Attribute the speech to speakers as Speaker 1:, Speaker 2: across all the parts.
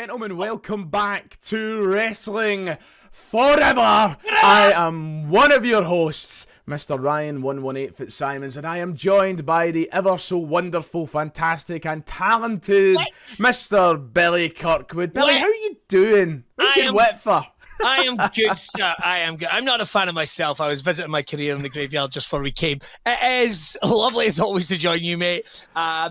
Speaker 1: gentlemen, welcome back to Wrestling Forever. I am one of your hosts, Mr. Ryan 118 Fitzsimons, and I am joined by the ever so wonderful, fantastic, and talented Mr. Billy Kirkwood. Billy, how are you doing? What's your wet for?
Speaker 2: I am good, sir. I am good. I'm not a fan of myself. I was visiting my career in the graveyard just before we came. It is lovely as always to join you, mate.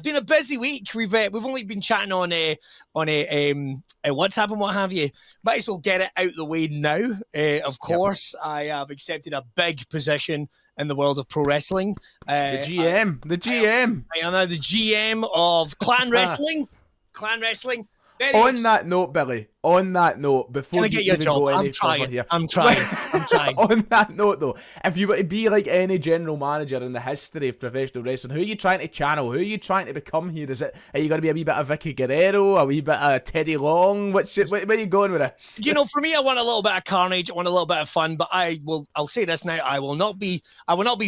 Speaker 2: Been a busy week. We've only been chatting on a WhatsApp and what have you. Might as well get it out the way now. Of course, yep. I have accepted a big position in the world of pro wrestling.
Speaker 1: The GM.
Speaker 2: I am now the GM of Clan Wrestling. Clan Wrestling.
Speaker 1: On that note, Billy, before you even go any further here.
Speaker 2: I'm trying.
Speaker 1: On that note, though, if you were to be like any general manager in the history of professional wrestling, who are you trying to channel? Who are you trying to become here? Are you going to be a wee bit of Vicky Guerrero, a wee bit of Teddy Long? Where are you going with this?
Speaker 2: You know, for me, I want a little bit of carnage. I want a little bit of fun, but I'll say this now: I will not be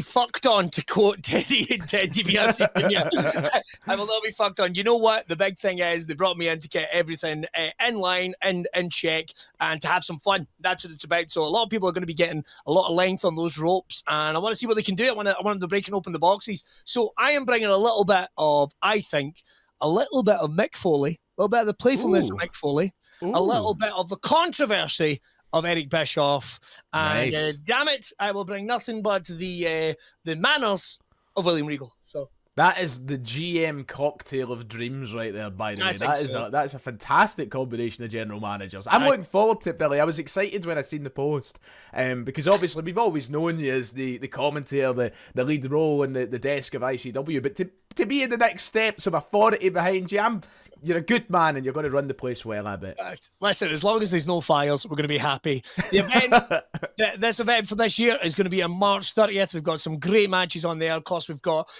Speaker 2: fucked on, to quote Teddy and Ted DiBiase. I will not be fucked on. You know what? The big thing is they brought me in to get everything in line and in check and to have some fun. That's what it's about. So a lot of people are going to be getting a lot of length on those ropes, and I want to see what they can do. I want them to break and open the boxes. So I am bringing a little bit of Mick Foley, a little bit of the playfulness of Mick Foley, a little bit of the controversy of Eric Bischoff, and damn it, I will bring nothing but the manners of William Regal.
Speaker 1: That is the GM cocktail of dreams right there, by the way. That's a fantastic combination of general managers. I'm looking forward to it, Billy. I was excited when I seen the post, because obviously we've always known you as the commentator, the lead role in the desk of ICW, but to be in the next steps of authority behind you, you're a good man and you're going to run the place well, I bet.
Speaker 2: Listen, as long as there's no fires, we're going to be happy. The event, this event for this year is going to be on March 30th. We've got some great matches on there. Of course, we've got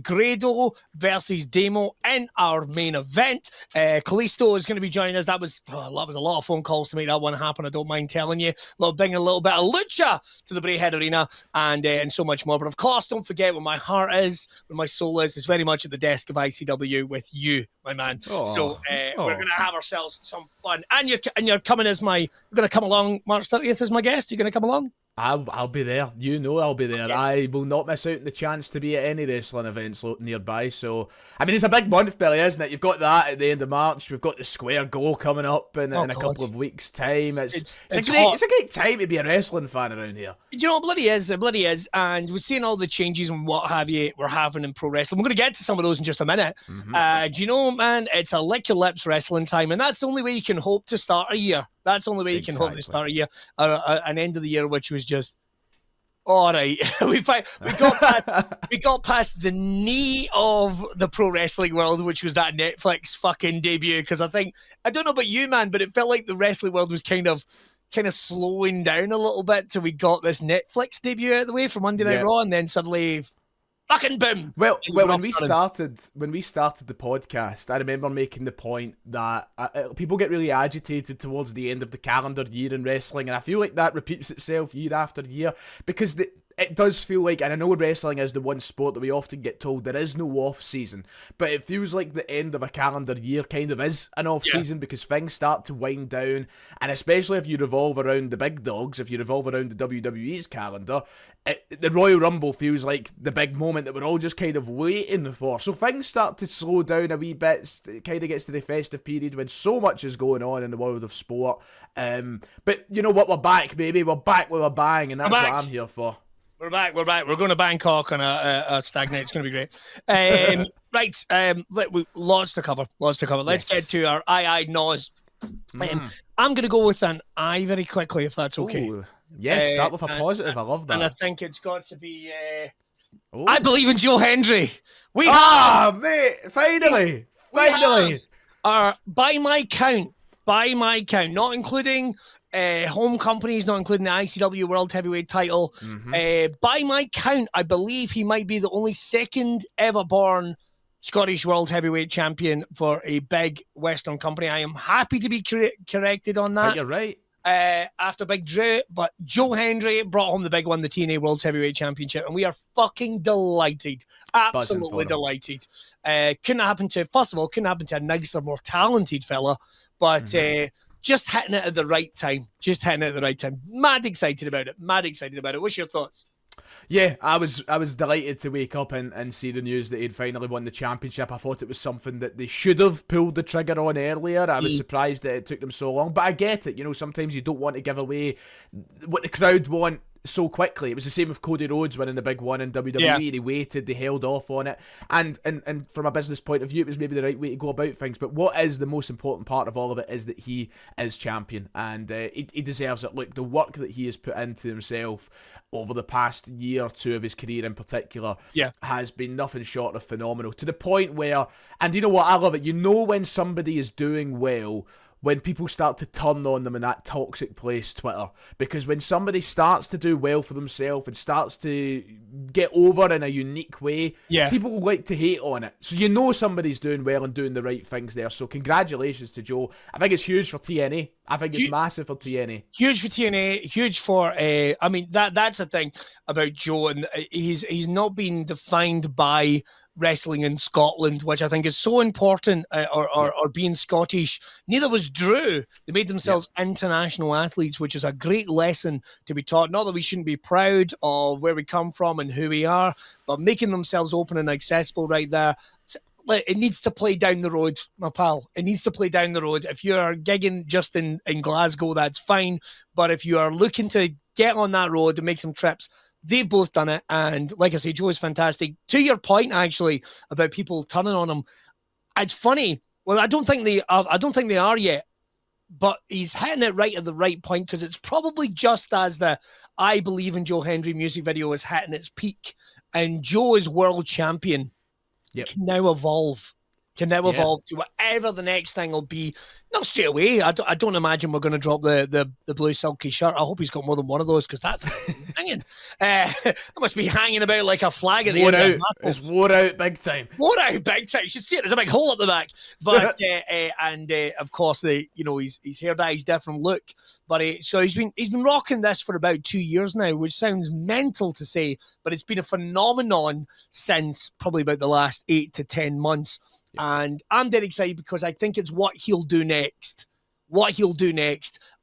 Speaker 2: Grado versus Demo in our main event. Kalisto is going to be joining us. That was a lot of phone calls to make that one happen. I don't mind telling you. Bringing a little bit of lucha to the Braehead Arena and so much more. But of course, don't forget where my heart is, where my soul is. It's very much at the desk of ICW with you, my man. So we're going to have ourselves some fun. And you're coming as you're going to come along March 30th as my guest. You're going to come along?
Speaker 1: I'll be there. You know I'll be there. Yes. I will not miss out on the chance to be at any wrestling events nearby. So, I mean, it's a big month, Billy, isn't it? You've got that at the end of March. We've got the Square Go coming up in a couple of weeks' time. It's a great time to be a wrestling fan around here.
Speaker 2: You know, it bloody is. And we're seeing all the changes and what have you we're having in pro wrestling. We're going to get to some of those in just a minute. Mm-hmm. Do you know, man, it's a lick your lips wrestling time. And that's the only way you can hope to start a year. That's the only way you can hope to start a year, an end of the year, which was just all right. we got past the knee of the pro wrestling world, which was that Netflix fucking debut. Because I don't know about you, man, but it felt like the wrestling world was kind of slowing down a little bit till we got this Netflix debut out of the way for Monday Night Raw, and then suddenly, fucking boom.
Speaker 1: Well, when we started the podcast, I remember making the point that people get really agitated towards the end of the calendar year in wrestling, and I feel like that repeats itself year after year, because it does feel like, and I know wrestling is the one sport that we often get told there is no off season, but it feels like the end of a calendar year kind of is an off season, because things start to wind down, and especially if you revolve around the big dogs, if you revolve around the WWE's calendar, the Royal Rumble feels like the big moment that we're all just kind of waiting for. So things start to slow down a wee bit. It kind of gets to the festive period when so much is going on in the world of sport. But you know what? We're back, baby. We're back with a bang, and that's what I'm here for.
Speaker 2: We're back. We're going to Bangkok on a stag night. It's going to be great. Right. Lots to cover. Let's get to our Nos. I'm going to go with an I very quickly, if that's okay.
Speaker 1: Ooh. Yes, start with a positive. I love that.
Speaker 2: And I think it's got to be... I believe in Joe Hendry.
Speaker 1: Mate, finally.
Speaker 2: By my count, not including home companies, not including the ICW World Heavyweight title, by my count, I believe he might be the only second ever born Scottish World Heavyweight Champion for a big Western company. I am happy to be corrected on that.
Speaker 1: You're right.
Speaker 2: after Big Drew, but Joe Hendry brought home the big one, the TNA World Heavyweight Championship, and we are fucking delighted. Absolutely delighted. Couldn't happen to a nicer, more talented fella, but just hitting it at the right time. Mad excited about it. What's your thoughts?
Speaker 1: Yeah, I was delighted to wake up and see the news that he'd finally won the championship. I thought it was something that they should have pulled the trigger on earlier. I was surprised that it took them so long, but I get it. You know, sometimes you don't want to give away what the crowd want so quickly. It was the same with Cody Rhodes winning the big one in WWE. Yeah. They waited, they held off on it, and from a business point of view, it was maybe the right way to go about things. But what is the most important part of all of it is that he is champion, and he deserves it. Look, the work that he has put into himself over the past year or two of his career in particular has been nothing short of phenomenal, to the point where, and you know what, I love it, you know when somebody is doing well when people start to turn on them in that toxic place, Twitter. Because when somebody starts to do well for themselves and starts to get over in a unique way, people like to hate on it. So you know somebody's doing well and doing the right things there. So congratulations to Joe. I think it's huge for TNA. I think it's massive for TNA.
Speaker 2: Huge for TNA, huge for, I mean, that's the thing about Joe, and he's not been defined by wrestling in Scotland, which I think is so important, or being Scottish. Neither was Drew. They made themselves international athletes, which is a great lesson to be taught. Not that we shouldn't be proud of where we come from and who we are, but making themselves open and accessible right there. It needs to play down the road, my pal. It needs to play down the road. If you're gigging just in Glasgow, that's fine. But if you are looking to get on that road and make some trips, they've both done it. And like I say, Joe is fantastic. To your point, actually, about people turning on him, it's funny. Well, I don't think they are yet. But he's hitting it right at the right point, because it's probably just as the I Believe in Joe Hendry music video is hitting its peak. And Joe is world champion. Can now evolve to whatever the next thing will be. Not straight away. I don't imagine we're going to drop the blue silky shirt. I hope he's got more than one of those, because that's hanging. That must be hanging about like a flag at the end.
Speaker 1: It's wore out big time.
Speaker 2: You should see it. There's a big hole up the back. But of course, his hair dye's different look. But so he's been rocking this for about 2 years now, which sounds mental to say, but it's been a phenomenon since probably about the last 8 to 10 months. And I'm dead excited, because I think it's what he'll do next.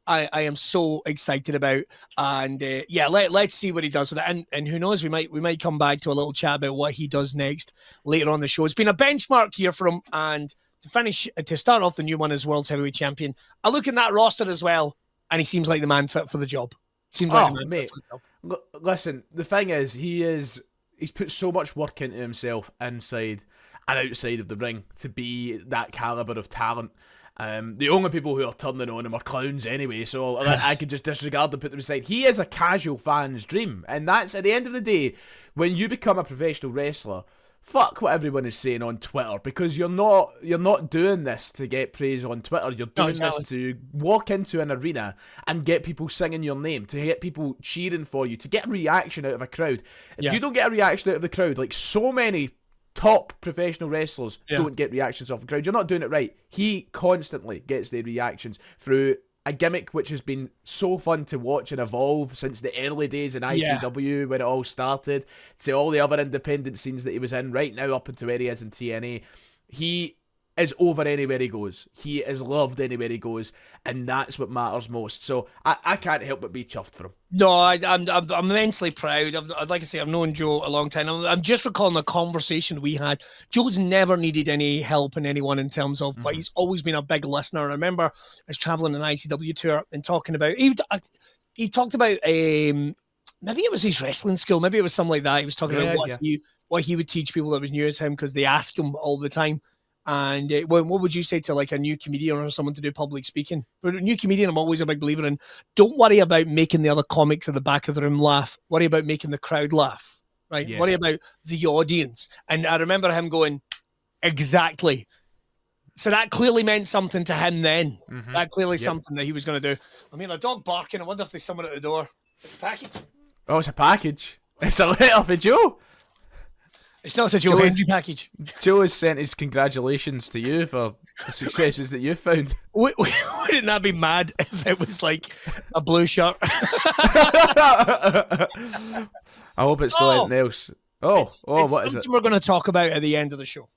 Speaker 2: I am so excited about. And let's see what he does with it. And who knows, we might come back to a little chat about what he does next later on the show. It's been a benchmark year for him. And to start off the new one as World Heavyweight Champion, I look in that roster as well, and he seems like the man fit for the job.
Speaker 1: Listen, the thing is, he's put so much work into himself inside and outside of the ring to be that caliber of talent. The only people who are turning on him are clowns anyway, so I could just disregard and put them aside. He is a casual fan's dream, and that's, at the end of the day, when you become a professional wrestler, fuck what everyone is saying on Twitter, because you're not doing this to get praise on Twitter. You're doing this to walk into an arena and get people singing your name, to get people cheering for you, to get a reaction out of a crowd. If you don't get a reaction out of the crowd, like so many top professional wrestlers don't get reactions off the crowd, you're not doing it right. He constantly gets the reactions through a gimmick which has been so fun to watch and evolve since the early days in ICW when it all started, to all the other independent scenes that he was in right now up until where he is in TNA. He is over anywhere he goes. He is loved anywhere he goes, and that's what matters most. So I can't help but be chuffed for him.
Speaker 2: No, I'm immensely proud. Like I say, I've known Joe a long time. I'm just recalling a conversation we had. Joe's never needed any help in anyone in terms of, but he's always been a big listener. I remember I was traveling an ICW tour and talking about, he talked about, maybe it was his wrestling school, maybe it was something like that. He was talking about what he would teach people that was new as him, because they ask him all the time. And what would you say to like a new comedian or someone to do public speaking? For a new comedian, I'm always a big believer in, don't worry about making the other comics at the back of the room laugh. Worry about making the crowd laugh, right? Yeah. Worry about the audience. And I remember him going, exactly. So that clearly meant something to him then. Mm-hmm. That clearly something that he was going to do. I mean, a dog barking. I wonder if there's someone at the door. It's a package.
Speaker 1: Oh, it's a package. It's a letter for Joe.
Speaker 2: It's not a Joe Hendry package.
Speaker 1: Joe has sent his congratulations to you for the successes that you've found.
Speaker 2: Wouldn't that be mad if it was like a blue shirt?
Speaker 1: I hope it's not anything else.
Speaker 2: It's
Speaker 1: what is it?
Speaker 2: something we're going to talk about at the end of the show.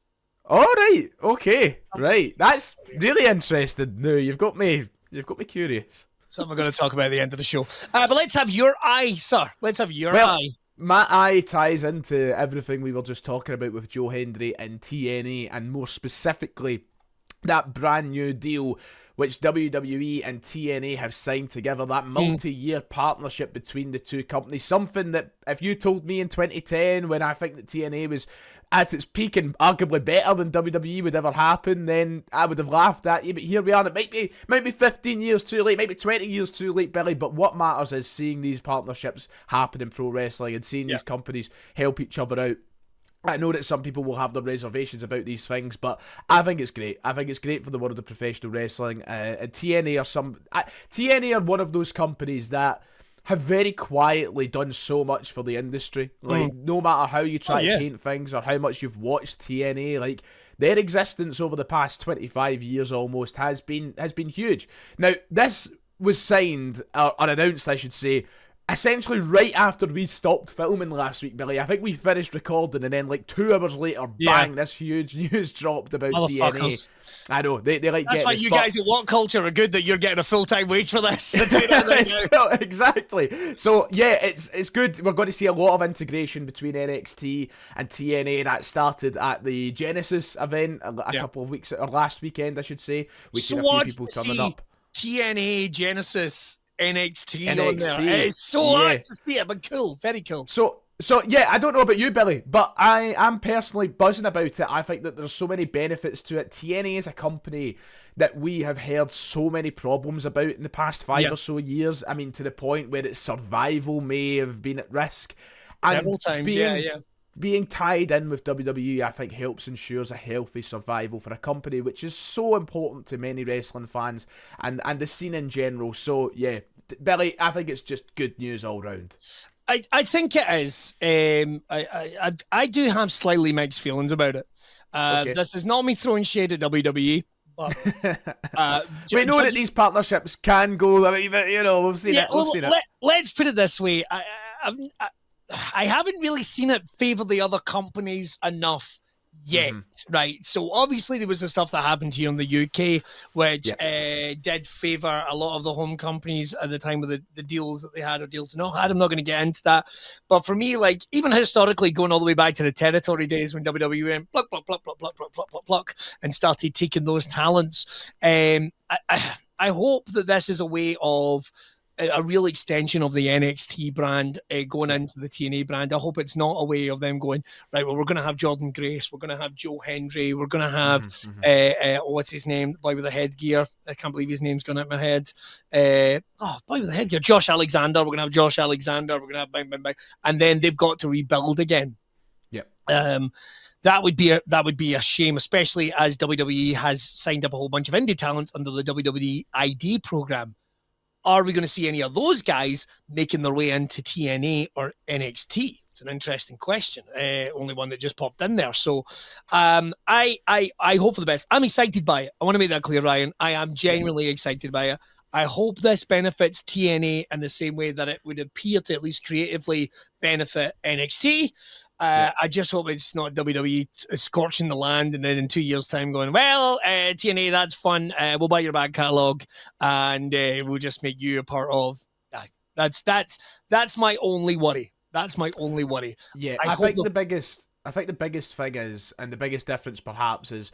Speaker 1: All right, okay, right. That's really interesting. No, you've got me curious.
Speaker 2: Something we're going to talk about at the end of the show. But let's have your eye, sir. Let's have your eye.
Speaker 1: My eye ties into everything we were just talking about with Joe Hendry and TNA, and more specifically, that brand new deal which WWE and TNA have signed together, that multi-year partnership between the two companies. Something that, if you told me in 2010, when I think that TNA was at its peak and arguably better than WWE would ever happen, then I would have laughed at you. But here we are. It might be 15 years too late, maybe 20 years too late, Billy. But what matters is seeing these partnerships happen in pro wrestling and seeing these companies help each other out. I know that some people will have their reservations about these things, but I think it's great. I think it's great for the world of professional wrestling. And TNA are one of those companies that have very quietly done so much for the industry. Like, no matter how you try to paint things or how much you've watched TNA, like, their existence over the past 25 years almost has been huge. Now, this was signed, or announced, I should say, essentially right after we stopped filming last week, Billy. I think we finished recording, and then like 2 hours later, bang, this huge news dropped about TNA. I know, they like
Speaker 2: that's why you guys at What Culture are good that you're getting a full-time wage for this.
Speaker 1: Exactly. So yeah, it's good. We're going to see a lot of integration between NXT and TNA. That started at the Genesis event a couple of weeks, or last weekend, I should say. We've seen a few people turning up.
Speaker 2: TNA, Genesis, NXT on there. It's so hard to see it, but cool, very cool.
Speaker 1: So yeah, I don't know about you, Billy, but I am personally buzzing about it. I think that there's so many benefits to it. TNA is a company that we have heard so many problems about in the past 5 or so years. I mean, to the point where its survival may have been at risk. And
Speaker 2: several times,
Speaker 1: being tied in with WWE, I think, helps ensures a healthy survival for a company which is so important to many wrestling fans and the scene in general. So, yeah, Billy, I think it's just good news all round.
Speaker 2: I think it is. I do have slightly mixed feelings about it. This is not me throwing shade at WWE. But,
Speaker 1: we know that these partnerships can go, I mean, you know, we've seen it.
Speaker 2: Let's put it this way. I haven't really seen it favor the other companies enough yet, right? So obviously there was the stuff that happened here in the UK, which did favor a lot of the home companies at the time of the deals that they had or deals not had. I'm not going to get into that. But for me, like, even historically, going all the way back to the territory days when WWE went pluck, pluck, pluck, pluck, pluck, pluck, pluck, pluck, pluck, and started taking those talents, I hope that this is a way of a real extension of the NXT brand going into the TNA brand. I hope it's not a way of them going, right, well, we're going to have Jordan Grace, we're going to have Joe Hendry, we're going to have, what's his name, the boy with the headgear, I can't believe his name's gone out of my head, boy with the headgear, Josh Alexander, we're going to have Josh Alexander, we're going to have bang, bang, bang, and then they've got to rebuild again. That would be a shame, especially as WWE has signed up a whole bunch of indie talents under the WWE ID program. Are we going to see any of those guys making their way into TNA or NXT? It's an interesting question. Only one that just popped in there. So I hope for the best. I'm excited by it. I want to make that clear, Ryan. I am genuinely excited by it. I hope this benefits TNA in the same way that it would appear to at least creatively benefit NXT. I just hope it's not WWE scorching the land and then in 2 years' time going, well, TNA, that's fun. We'll buy your back catalogue and we'll just make you a part of. That's my only worry. That's my only worry.
Speaker 1: Yeah, I think the biggest thing is, and the biggest difference perhaps is,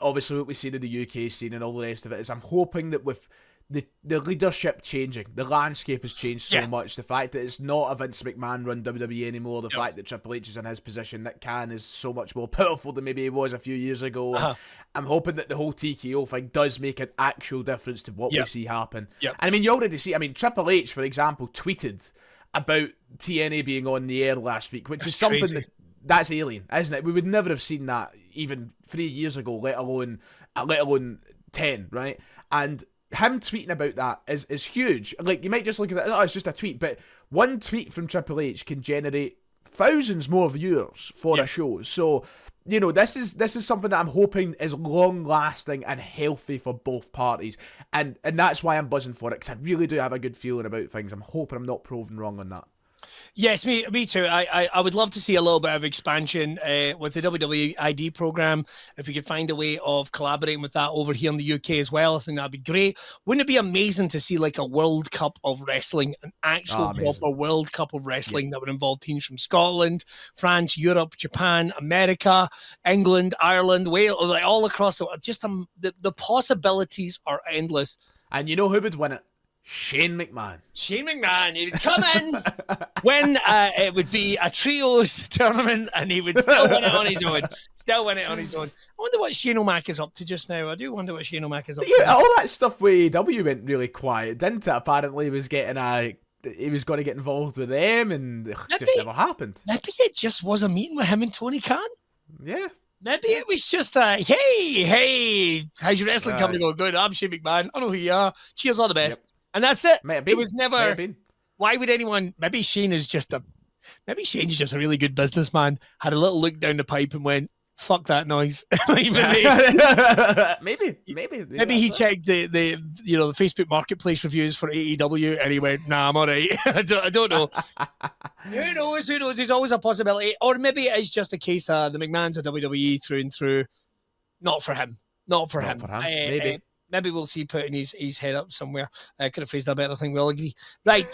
Speaker 1: obviously what we see in the UK scene and all the rest of it, is I'm hoping that with the leadership changing, the landscape has changed so much. The fact that it's not a Vince McMahon run WWE anymore, the fact that Triple H is in his position, that Khan is so much more powerful than maybe he was a few years ago. I'm hoping that the whole TKO thing does make an actual difference to what we see happen. And I mean, you already see, Triple H, for example, tweeted about TNA being on the air last week, which is something
Speaker 2: crazy.
Speaker 1: That's alien, isn't it? We would never have seen that even 3 years ago, let alone 10, right? And him tweeting about that is huge. Like, you might just look at it, oh, it's just a tweet, but one tweet from Triple H can generate thousands more viewers for a show. So, you know, this is something that I'm hoping is long lasting and healthy for both parties, and that's why I'm buzzing for it, because I really do have a good feeling about things. I'm hoping I'm not proven wrong on that.
Speaker 2: Yes, me too. I would love to see a little bit of expansion with the WWE ID program. If we could find a way of collaborating with that over here in the UK as well, I think that'd be great. Wouldn't it be amazing to see like a World Cup of wrestling, an actual proper World Cup of wrestling that would involve teams from Scotland, France, Europe, Japan, America, England, Ireland, Wales, like all across the world. Just the possibilities are endless.
Speaker 1: And you know who would win it? Shane McMahon.
Speaker 2: Shane McMahon, he would come in when it would be a trios tournament, and he would still win it on his own. I wonder what Shane O'Mac is up to just now. I do wonder what Shane O'Mac is up to.
Speaker 1: All that stuff with AEW went really quiet, didn't it? Apparently he was going to get involved with them, and it just never happened.
Speaker 2: Maybe it just was a meeting with him and Tony Khan.
Speaker 1: Yeah.
Speaker 2: Maybe it was just a, hey, how's your wrestling company going? Good, I'm Shane McMahon. I know who you are. Cheers, all the best. Yep. And that's it. It was never. Why would anyone? Maybe Shane's just a really good businessman. Had a little look down the pipe and went, "Fuck that noise." maybe he checked the Facebook Marketplace reviews for AEW and he went, "Nah, I'm alright." I don't know. Who knows? There's always a possibility, or maybe it is just a case of the McMahon's a WWE through and through. Not for him. Maybe. Maybe we'll see putting his head up somewhere. I could have phrased that better. I think we'll agree. Right.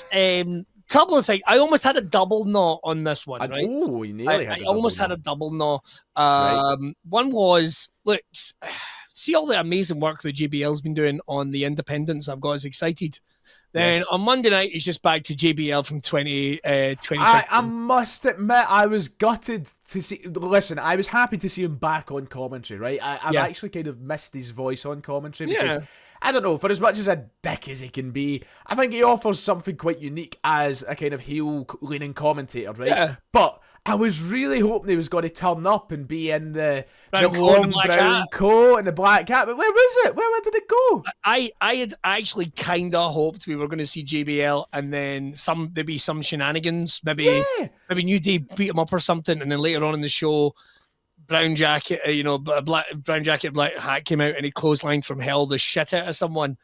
Speaker 2: Couple of things. I almost had a double no on this one, right?
Speaker 1: Oh, you nearly had
Speaker 2: I almost had a double no. One was, look, see all the amazing work that JBL's been doing on the independents. I've got us excited. Then on Monday night, he's just back to JBL from 2016.
Speaker 1: I must admit, I was gutted to see. Listen, I was happy to see him back on commentary, right? I've actually kind of missed his voice on commentary because, I don't know, for as much as a dick as he can be, I think he offers something quite unique as a kind of heel-leaning commentator, right? Yeah. But I was really hoping he was going to turn up and be in the long brown coat and the black hat. But where was it? Where did it go?
Speaker 2: I had actually kind of hoped we were going to see JBL and then there'd be some shenanigans. Maybe New Day beat him up or something, and then later on in the show, brown jacket, brown jacket, black hat came out and he clotheslined from hell the shit out of someone.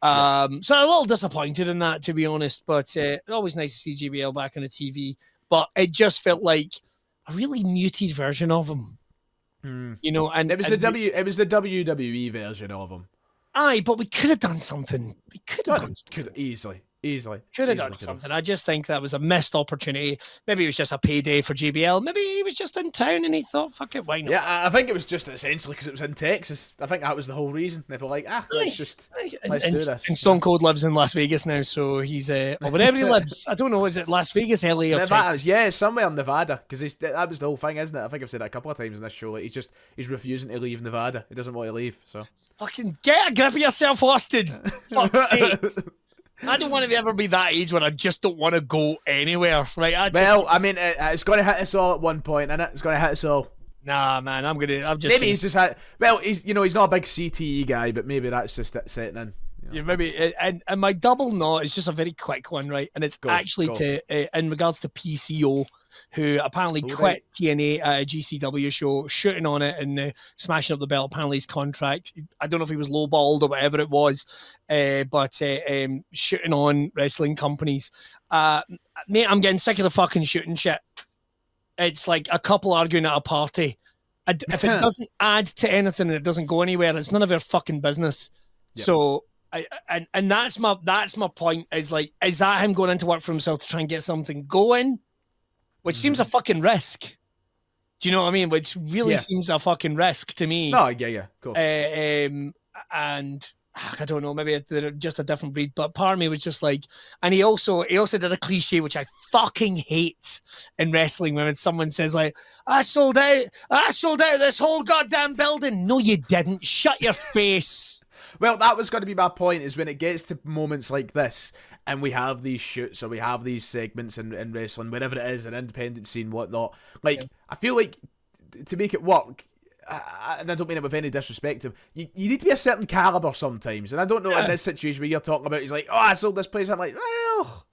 Speaker 2: So I'm a little disappointed in that, to be honest. But always nice to see JBL back on the TV. But it just felt like a really muted version of him, you know. And
Speaker 1: it was the WWE version of him.
Speaker 2: Aye, but we could have done something. We could have done something.
Speaker 1: Easily.
Speaker 2: Could have done something. I just think that was a missed opportunity. Maybe it was just a payday for JBL. Maybe he was just in town and he thought, fuck it, why not?
Speaker 1: Yeah, I think it was just essentially because it was in Texas. I think that was the whole reason. They were like, let's do this.
Speaker 2: And Stone Cold lives in Las Vegas now, so he's, or wherever he lives. I don't know, is it Las Vegas, LA, or Texas?
Speaker 1: Yeah, somewhere in Nevada, because that was the whole thing, isn't it? I think I've said that a couple of times in this show. Like, he's refusing to leave Nevada. He doesn't want to leave, so.
Speaker 2: Fucking get a grip of yourself, Austin. Fuck's sake. I don't want to ever be that age where I just don't want to go anywhere, right?
Speaker 1: I mean, it's going to hit us all at one point, and it's going to hit us all.
Speaker 2: Nah, man,
Speaker 1: he's just had. Well, he's not a big CTE guy, but maybe that's just it setting in.
Speaker 2: Yeah, maybe. And my double no is just a very quick one, right? And it's in regards to PCO, who apparently quit TNA at a GCW show, shooting on it and smashing up the belt. Apparently his contract, I don't know if he was lowballed or whatever it was, but shooting on wrestling companies. Mate, I'm getting sick of the fucking shooting shit. It's like a couple arguing at a party. If it doesn't add to anything and it doesn't go anywhere, it's none of their fucking business. Yep. So... And that's my point, is that him going into work for himself to try and get something going, which seems a fucking risk. Do you know what I mean? Which really seems a fucking risk to me.
Speaker 1: No, yeah, of course.
Speaker 2: And I don't know, maybe they're just a different breed, but part of me was just like, and he also did a cliche which I fucking hate in wrestling, when someone says like, I sold out this whole goddamn building. No, you didn't. Shut your face.
Speaker 1: Well, that was going to be my point, is when it gets to moments like this, and we have these shoots, or we have these segments in wrestling, wherever it is, an independent scene, whatnot, I feel like, to make it work, and I don't mean it with any disrespect to him, you need to be a certain caliber sometimes, and I don't know, in this situation where you're talking about, he's like, I sold this place, I'm like, well...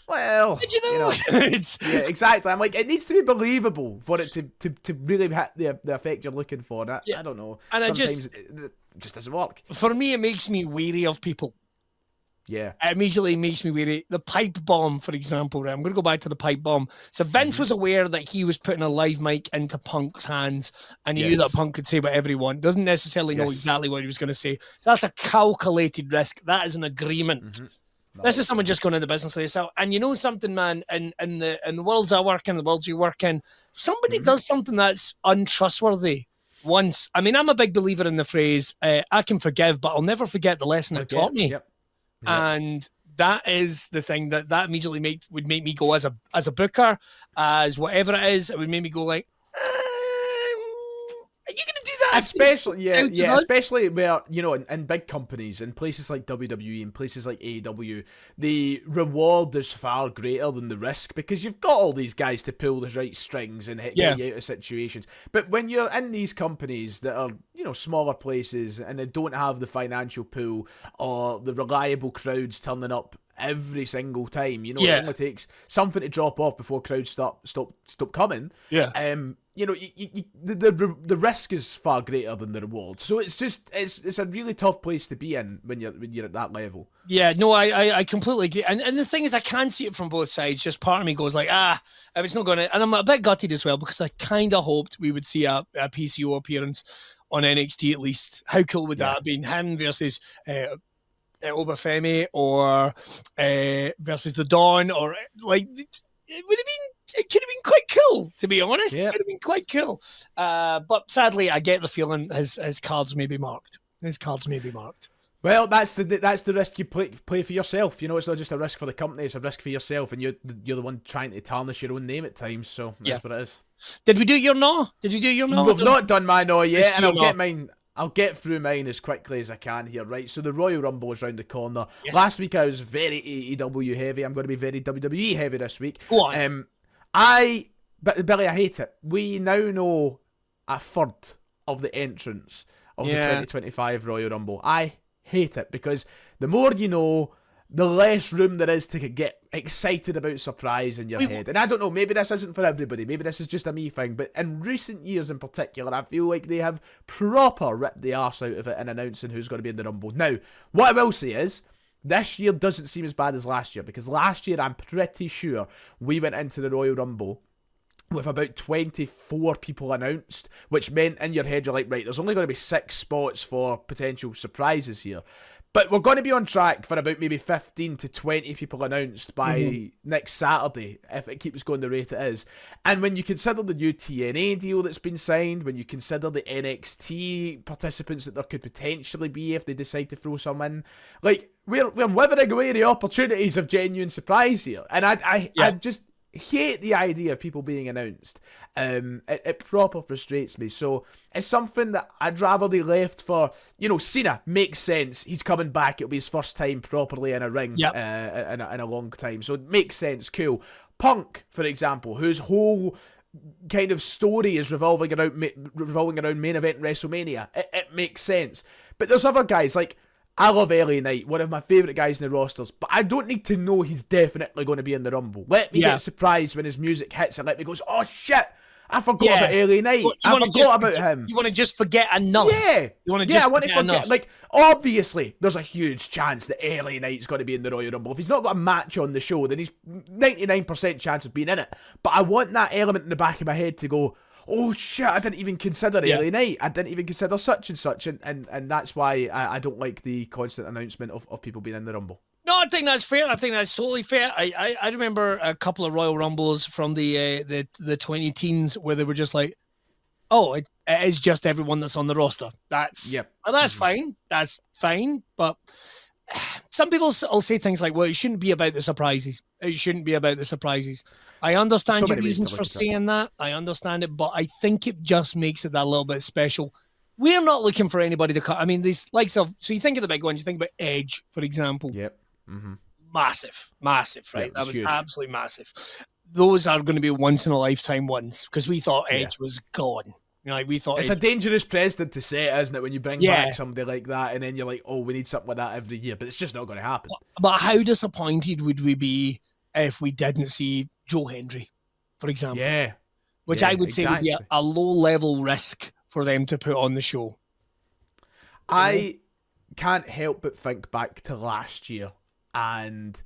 Speaker 1: Well,
Speaker 2: Did you know? It's
Speaker 1: yeah, exactly. I'm like, it needs to be believable for it to really hit the effect you're looking for. And
Speaker 2: Yeah.
Speaker 1: I don't know.
Speaker 2: And
Speaker 1: Sometimes it just doesn't work.
Speaker 2: for me, it makes me wary of people.
Speaker 1: Yeah.
Speaker 2: It immediately makes me wary. The pipe bomb, for example, right? I'm going to go back to the pipe bomb. So Vince was aware that he was putting a live mic into Punk's hands, and he knew that Punk could say whatever he wanted. Doesn't necessarily know exactly what he was going to say. So that's a calculated risk. That is an agreement. This is someone just going into business like yourself. And you know something, man, in the worlds I work in, the worlds you work in, somebody does something that's untrustworthy once. I mean, I'm a big believer in the phrase, I can forgive, but I'll never forget the lesson it taught me.
Speaker 1: Yep.
Speaker 2: And that is the thing that immediately would make me go as a booker, as whatever it is, it would make me go like, are you going to do that?
Speaker 1: Especially where, you know, in big companies, in places like WWE and places like AEW, the reward is far greater than the risk because you've got all these guys to pull the right strings and get you out of situations. But when you're in these companies that are, you know, smaller places and they don't have the financial pool or the reliable crowds turning up every single time, you know, it only takes something to drop off before crowds stop coming. You know, the risk is far greater than the reward. So it's a really tough place to be in when you're at that level.
Speaker 2: Yeah, no, I completely agree. And the thing is, I can see it from both sides. Just part of me goes like, if it's not going to... And I'm a bit gutted as well because I kind of hoped we would see a PCO appearance on NXT at least. How cool would that have been? Him versus Obafemi or versus the Dawn, or like... It could have been quite cool, to be honest. It could have been quite cool. But sadly, I get the feeling his cards may be marked.
Speaker 1: Well, that's the risk you play for yourself. You know, it's not just a risk for the company; it's a risk for yourself, and you're the one trying to tarnish your own name at times. So that's what it is.
Speaker 2: Did we do your no? Did you do your no?
Speaker 1: We've not done my no yet, and I'll get mine. I'll get through mine as quickly as I can here, right? So the Royal Rumble is round the corner. Yes. Last week I was very AEW heavy. I'm going to be very WWE heavy this week.
Speaker 2: Go on.
Speaker 1: But Billy, I hate it. We now know a third of the entrants of the 2025 Royal Rumble. I hate it because the more you know, the less room there is to get excited about surprise in your head. And I don't know, maybe this isn't for everybody. Maybe this is just a me thing. But in recent years in particular, I feel like they have proper ripped the arse out of it in announcing who's going to be in the Rumble. Now, what I will say is, this year doesn't seem as bad as last year, because last year I'm pretty sure we went into the Royal Rumble with about 24 people announced, which meant in your head you're like, right, there's only going to be 6 spots for potential surprises here. But we're going to be on track for about maybe 15 to 20 people announced by next Saturday, if it keeps going the rate it is. And when you consider the new TNA deal that's been signed, when you consider the NXT participants that there could potentially be if they decide to throw some in, like, we're withering away the opportunities of genuine surprise here. And I just hate the idea of people being announced. It proper frustrates me. So it's something that I'd rather they left for. You know, Cena makes sense. He's coming back. It'll be his first time properly in a ring in a long time. So it makes sense. Cool. Punk, for example, whose whole kind of story is revolving around main event WrestleMania. It makes sense. But there's other guys like, I love LA Knight, one of my favourite guys in the rosters, but I don't need to know he's definitely going to be in the Rumble. Let me get surprised when his music hits and let me go, oh shit, I forgot about LA Knight. I forgot about him.
Speaker 2: You want to just forget enough.
Speaker 1: Yeah.
Speaker 2: You want to just forget enough.
Speaker 1: Like, obviously, there's a huge chance that LA Knight's going to be in the Royal Rumble. If he's not got a match on the show, then he's 99% chance of being in it. But I want that element in the back of my head to go, oh shit, I didn't even consider LA Knight. I didn't even consider such and such. And that's why I don't like the constant announcement of people being in the Rumble.
Speaker 2: No, I think that's fair. I think that's totally fair. I remember a couple of Royal Rumbles from the 2010s where they were just like, oh, it is just everyone that's on the roster. That's fine. That's fine. But some people will say things like, well, it shouldn't be about the surprises. It shouldn't be about the surprises. I understand your reasons for saying that. I understand it, but I think it just makes it that little bit special. We're not looking for anybody to cut. I mean, these likes of, so you think of the big ones, you think about Edge, for example.
Speaker 1: Yep. Mm-hmm.
Speaker 2: Massive, right? That was
Speaker 1: huge.
Speaker 2: Absolutely massive. Those are going to be once in a lifetime ones because we thought Edge was gone. You know, like we thought
Speaker 1: it's a dangerous precedent to set, isn't it? When you bring back somebody like that, and then you're like, "Oh, we need something like that every year," but it's just not going to happen.
Speaker 2: But how disappointed would we be if we didn't see Joe Hendry, for example.
Speaker 1: Yeah.
Speaker 2: Which
Speaker 1: Yeah,
Speaker 2: I would say would be a low-level risk for them to put on the show.
Speaker 1: I can't help but think back to last year, and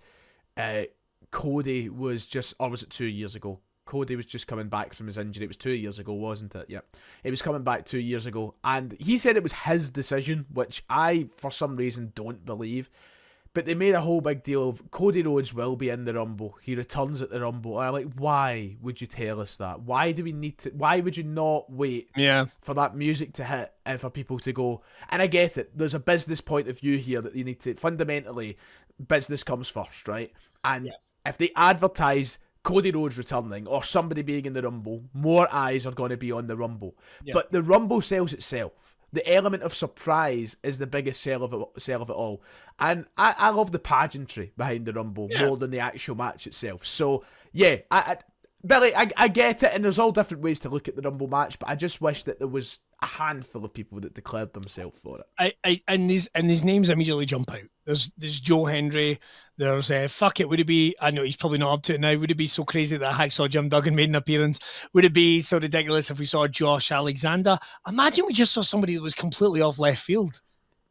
Speaker 1: Cody was just, or was it 2 years ago? Cody was just coming back from his injury. It was 2 years ago, wasn't it? Yep. He was coming back 2 years ago, and he said it was his decision, which I, for some reason, don't believe. But they made a whole big deal of Cody Rhodes will be in the Rumble. He returns at the Rumble. And I'm like, why would you tell us that? Why do we need to? Why would you not wait for that music to hit and for people to go? And I get it. There's a business point of view here that you need to, fundamentally, business comes first, right? And if they advertise Cody Rhodes returning or somebody being in the Rumble, more eyes are going to be on the Rumble. Yeah. But the Rumble sells itself. The element of surprise is the biggest sell of it all. And I love the pageantry behind the Rumble more than the actual match itself. So, yeah, Billy, I get it, and there's all different ways to look at the Rumble match, but I just wish that there was a handful of people that declared themselves for it.
Speaker 2: And these names immediately jump out. There's Joe Hendry. There's fuck it. Would it be? I know he's probably not up to it now. Would it be so crazy that Hacksaw Jim Duggan made an appearance? Would it be so ridiculous if we saw Josh Alexander? Imagine we just saw somebody that was completely off left field.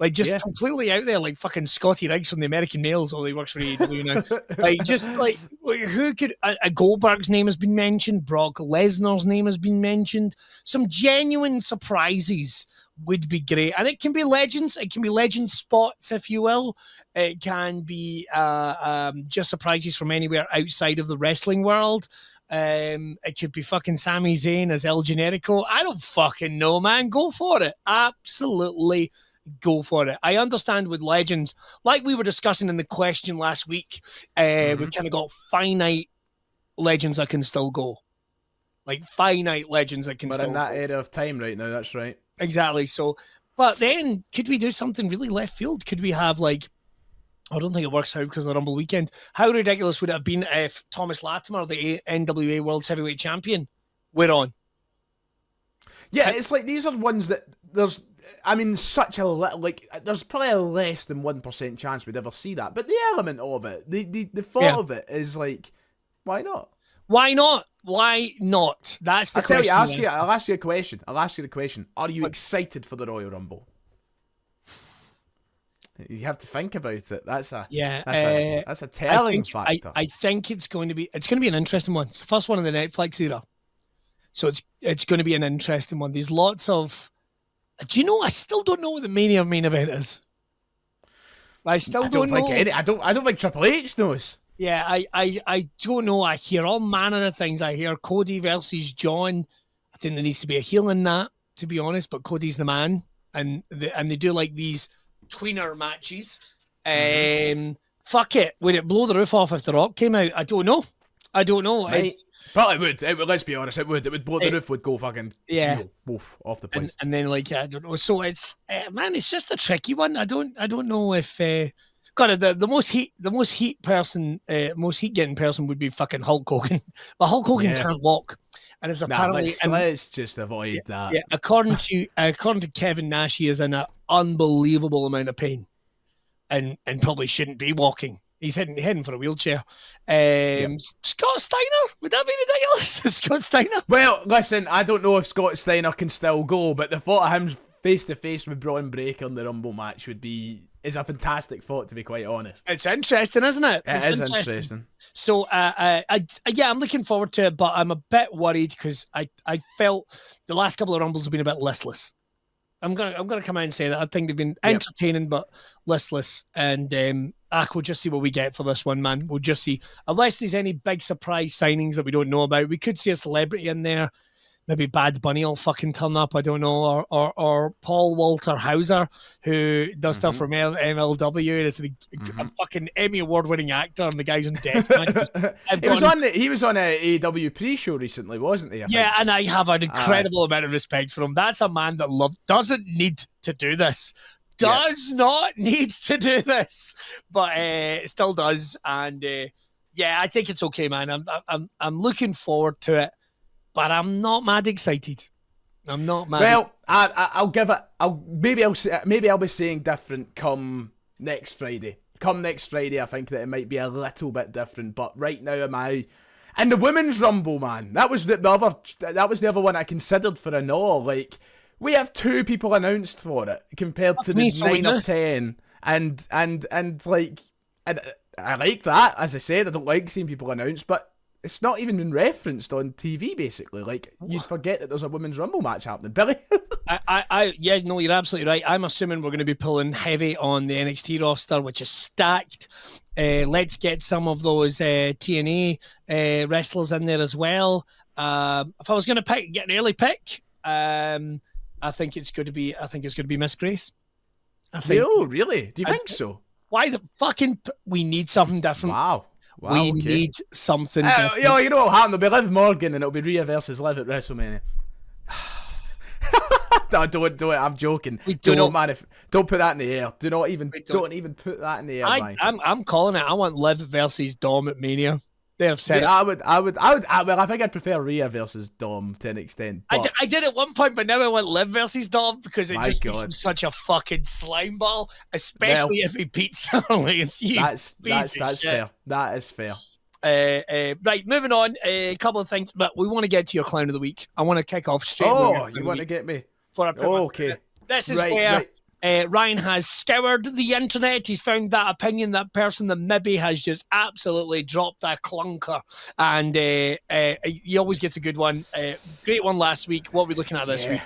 Speaker 2: Like, just completely out there, like fucking Scotty Riggs from the American Males, although he works for AEW now. Like, just like, who could... Goldberg's name has been mentioned. Brock Lesnar's name has been mentioned. Some genuine surprises would be great. And it can be legends. It can be legend spots, if you will. It can be just surprises from anywhere outside of the wrestling world. It could be fucking Sami Zayn as El Generico. I don't fucking know, man. Go for it. Absolutely go for it. I understand with legends, like we were discussing in the question last week, we've kind of got finite legends that can still go. Like finite legends that can still go.
Speaker 1: We're in that era of time right now, that's right.
Speaker 2: Exactly. So, but then could we do something really left field? Could we have like, I don't think it works out because of the Rumble weekend. How ridiculous would it have been if Thomas Latimer, the NWA World Heavyweight Champion, were on?
Speaker 1: Yeah, it's like these are ones that there's, I mean, such a little, like, there's probably a less than 1% chance we'd ever see that. But the element of it, the thought of it is like, why not?
Speaker 2: Why not? Why not? That's the question.
Speaker 1: I'll ask you a question. Are you excited for the Royal Rumble? You have to think about it. That's a telling factor.
Speaker 2: I think it's going to be an interesting one. It's the first one in the Netflix era. So it's going to be an interesting one. There's lots of... Do you know, I still don't know what the Mania main event is. I don't know.
Speaker 1: I don't think Triple H knows.
Speaker 2: Yeah, I don't know. I hear all manner of things. I hear Cody versus John. I think there needs to be a heel in that, to be honest, but Cody's the man. And they do like these tweener matches. Fuck it. Would it blow the roof off if The Rock came out? I don't know.
Speaker 1: Right. Probably would. It would. Let's be honest. It would. It would blow the roof. Would go fucking off the place.
Speaker 2: And then like I don't know. So it's man. It's just a tricky one. I don't know if the most heat getting person would be fucking Hulk Hogan. But Hulk Hogan can't walk, and it's apparently
Speaker 1: let's just avoid that.
Speaker 2: Yeah, according to Kevin Nash, he is in an unbelievable amount of pain, and probably shouldn't be walking. He's heading for a wheelchair. Scott Steiner? Would that be ridiculous? Scott Steiner?
Speaker 1: Well, listen, I don't know if Scott Steiner can still go, but the thought of him face-to-face with Braun Breaker in the Rumble match is a fantastic thought, to be quite honest.
Speaker 2: It's interesting, isn't it?
Speaker 1: It is interesting.
Speaker 2: So, I'm looking forward to it, but I'm a bit worried because I felt the last couple of Rumbles have been a bit listless. I'm gonna come out and say that I think they've been entertaining but listless, and we'll just see what we get for this one, man. We'll just see. Unless there's any big surprise signings that we don't know about, we could see a celebrity in there. Maybe Bad Bunny will fucking turn up. I don't know, or Paul Walter Hauser, who does stuff from MLW. Is a fucking Emmy award-winning actor, and the guy's on Deathmatch.
Speaker 1: He was on a AEW pre-show recently, wasn't he?
Speaker 2: And I have an incredible amount of respect for him. That's a man that doesn't need to do this. Does not need to do this, but still does. And I think it's okay, man. I'm looking forward to it. But I'm not mad excited. I'm not mad.
Speaker 1: Well, I'll give it. Maybe I'll be saying different come next Friday, Come next Friday, I think that it might be a little bit different. But right now, and the women's rumble, man. That was the other one I considered for a no. Like, we have 2 people announced for it compared to the 9 or 10, and like, and I like that. As I said, I don't like seeing people announced, but it's not even been referenced on TV. Basically, like, you'd forget that there's a women's rumble match happening, Billy.
Speaker 2: Yeah, no, you're absolutely right. I'm assuming we're going to be pulling heavy on the NXT roster, which is stacked. Let's get some of those TNA wrestlers in there as well. If I was going to get an early pick, I think it's going to be Miss Grace.
Speaker 1: Oh, really? Do you think so?
Speaker 2: Why the fucking? We need something different.
Speaker 1: Wow,
Speaker 2: we need something different.
Speaker 1: You know what'll happen? There'll be Liv Morgan and it'll be Rhea versus Liv at WrestleMania. No, don't do it. I'm joking. Don't put that in the air. Don't even put that in the air.
Speaker 2: I'm calling it. I want Liv versus Dom at Mania. They have said
Speaker 1: it. I think I'd prefer Rhea versus Dom to an extent. But
Speaker 2: I did at one point, but now I want Liv versus Dom because it just makes him such a fucking slime ball, especially if he beats someone against you.
Speaker 1: That's fair. That is fair.
Speaker 2: Right, moving on. A couple of things, but we want to get to your clown of the week. I want to kick off straight.
Speaker 1: Oh, you want to get me? Okay.
Speaker 2: This is where Ryan has scoured the internet. He's found that opinion, that person that maybe has just absolutely dropped a clunker, and he always gets a good one. Great one last week. What are we looking at this week?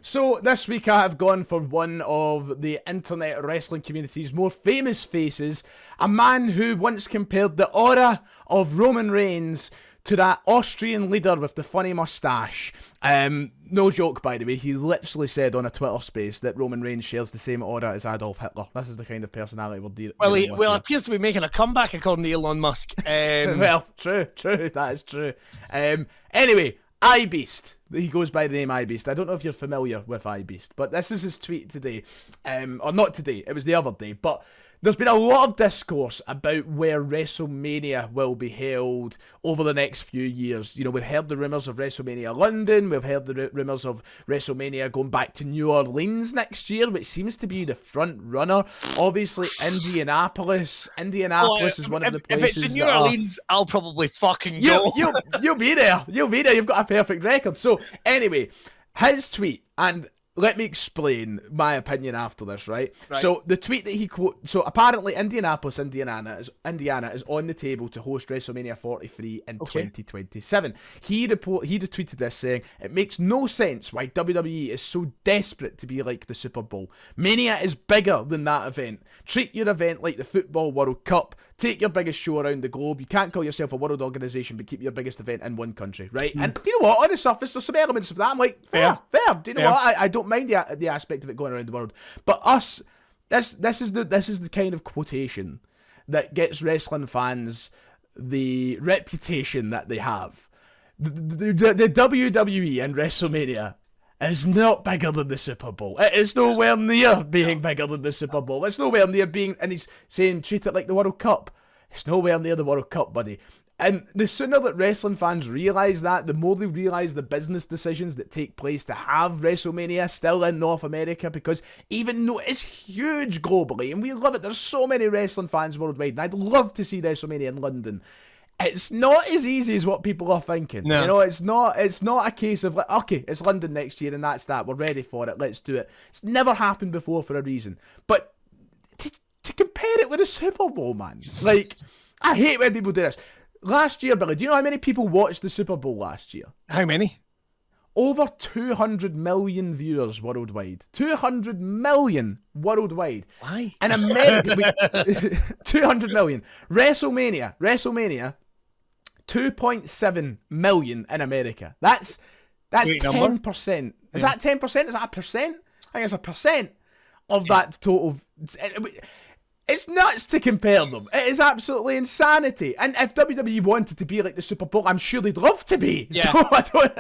Speaker 1: So this week I have gone for one of the internet wrestling community's more famous faces, a man who once compared the aura of Roman Reigns to that Austrian leader with the funny moustache. No joke, by the way. He literally said on a Twitter space that Roman Reigns shares the same aura as Adolf Hitler. This is the kind of personality we're dealing with.
Speaker 2: Well, appears to be making a comeback according to Elon Musk.
Speaker 1: Well, true. That is true. Anyway, iBeast. He goes by the name iBeast. I don't know if you're familiar with iBeast, but this is his tweet today. Or not today, it was the other day. But there's been a lot of discourse about where WrestleMania will be held over the next few years. You know, we've heard the rumours of WrestleMania London. We've heard the rumours of WrestleMania going back to New Orleans next year, which seems to be the front runner. Obviously, Indianapolis. Indianapolis is one of the places.
Speaker 2: If it's in New Orleans, I'll probably fucking go.
Speaker 1: You'll be there. You'll be there. You've got a perfect record. So, anyway, his tweet, and let me explain my opinion after this, right? So the tweet that he quote, so apparently Indianapolis, Indiana is on the table to host WrestleMania 43 in 2027. He retweeted this saying, "It makes no sense why WWE is so desperate to be like the Super Bowl. Mania is bigger than that event. Treat your event like the Football World Cup. Take your biggest show around the globe. You can't call yourself a world organization, but keep your biggest event in one country, right?" And do you know what? On the surface, there's some elements of that. I'm like, fair. Do you know what? I don't mind the aspect of it going around the world. But us, this is the kind of quotation that gets wrestling fans the reputation that they have. The WWE and WrestleMania is not bigger than the Super Bowl. It is nowhere near being bigger than the Super Bowl. It's nowhere near being, and he's saying treat it like the World Cup. It's nowhere near the World Cup, buddy. And the sooner that wrestling fans realise that, the more they realise the business decisions that take place to have WrestleMania still in North America, because even though it's huge globally, and we love it, there's so many wrestling fans worldwide, and I'd love to see WrestleMania in London. It's not as easy as what people are thinking. No. You know, it's not a case of like, okay, it's London next year and that's that. We're ready for it. Let's do it. It's never happened before for a reason. But to compare it with a Super Bowl, man, like, I hate when people do this. Last year, Billy, do you know how many people watched the Super Bowl last year?
Speaker 2: How many?
Speaker 1: Over 200 million viewers worldwide. 200 million worldwide.
Speaker 2: Why?
Speaker 1: In America, 200 million. WrestleMania, 2.7 million in America. That's 10%. Is that 10%? Is that a percent? I think it's a percent of that total. It's nuts to compare them. It is absolutely insanity. And if WWE wanted to be like the Super Bowl, I'm sure they'd love to be.
Speaker 2: Yeah.
Speaker 1: So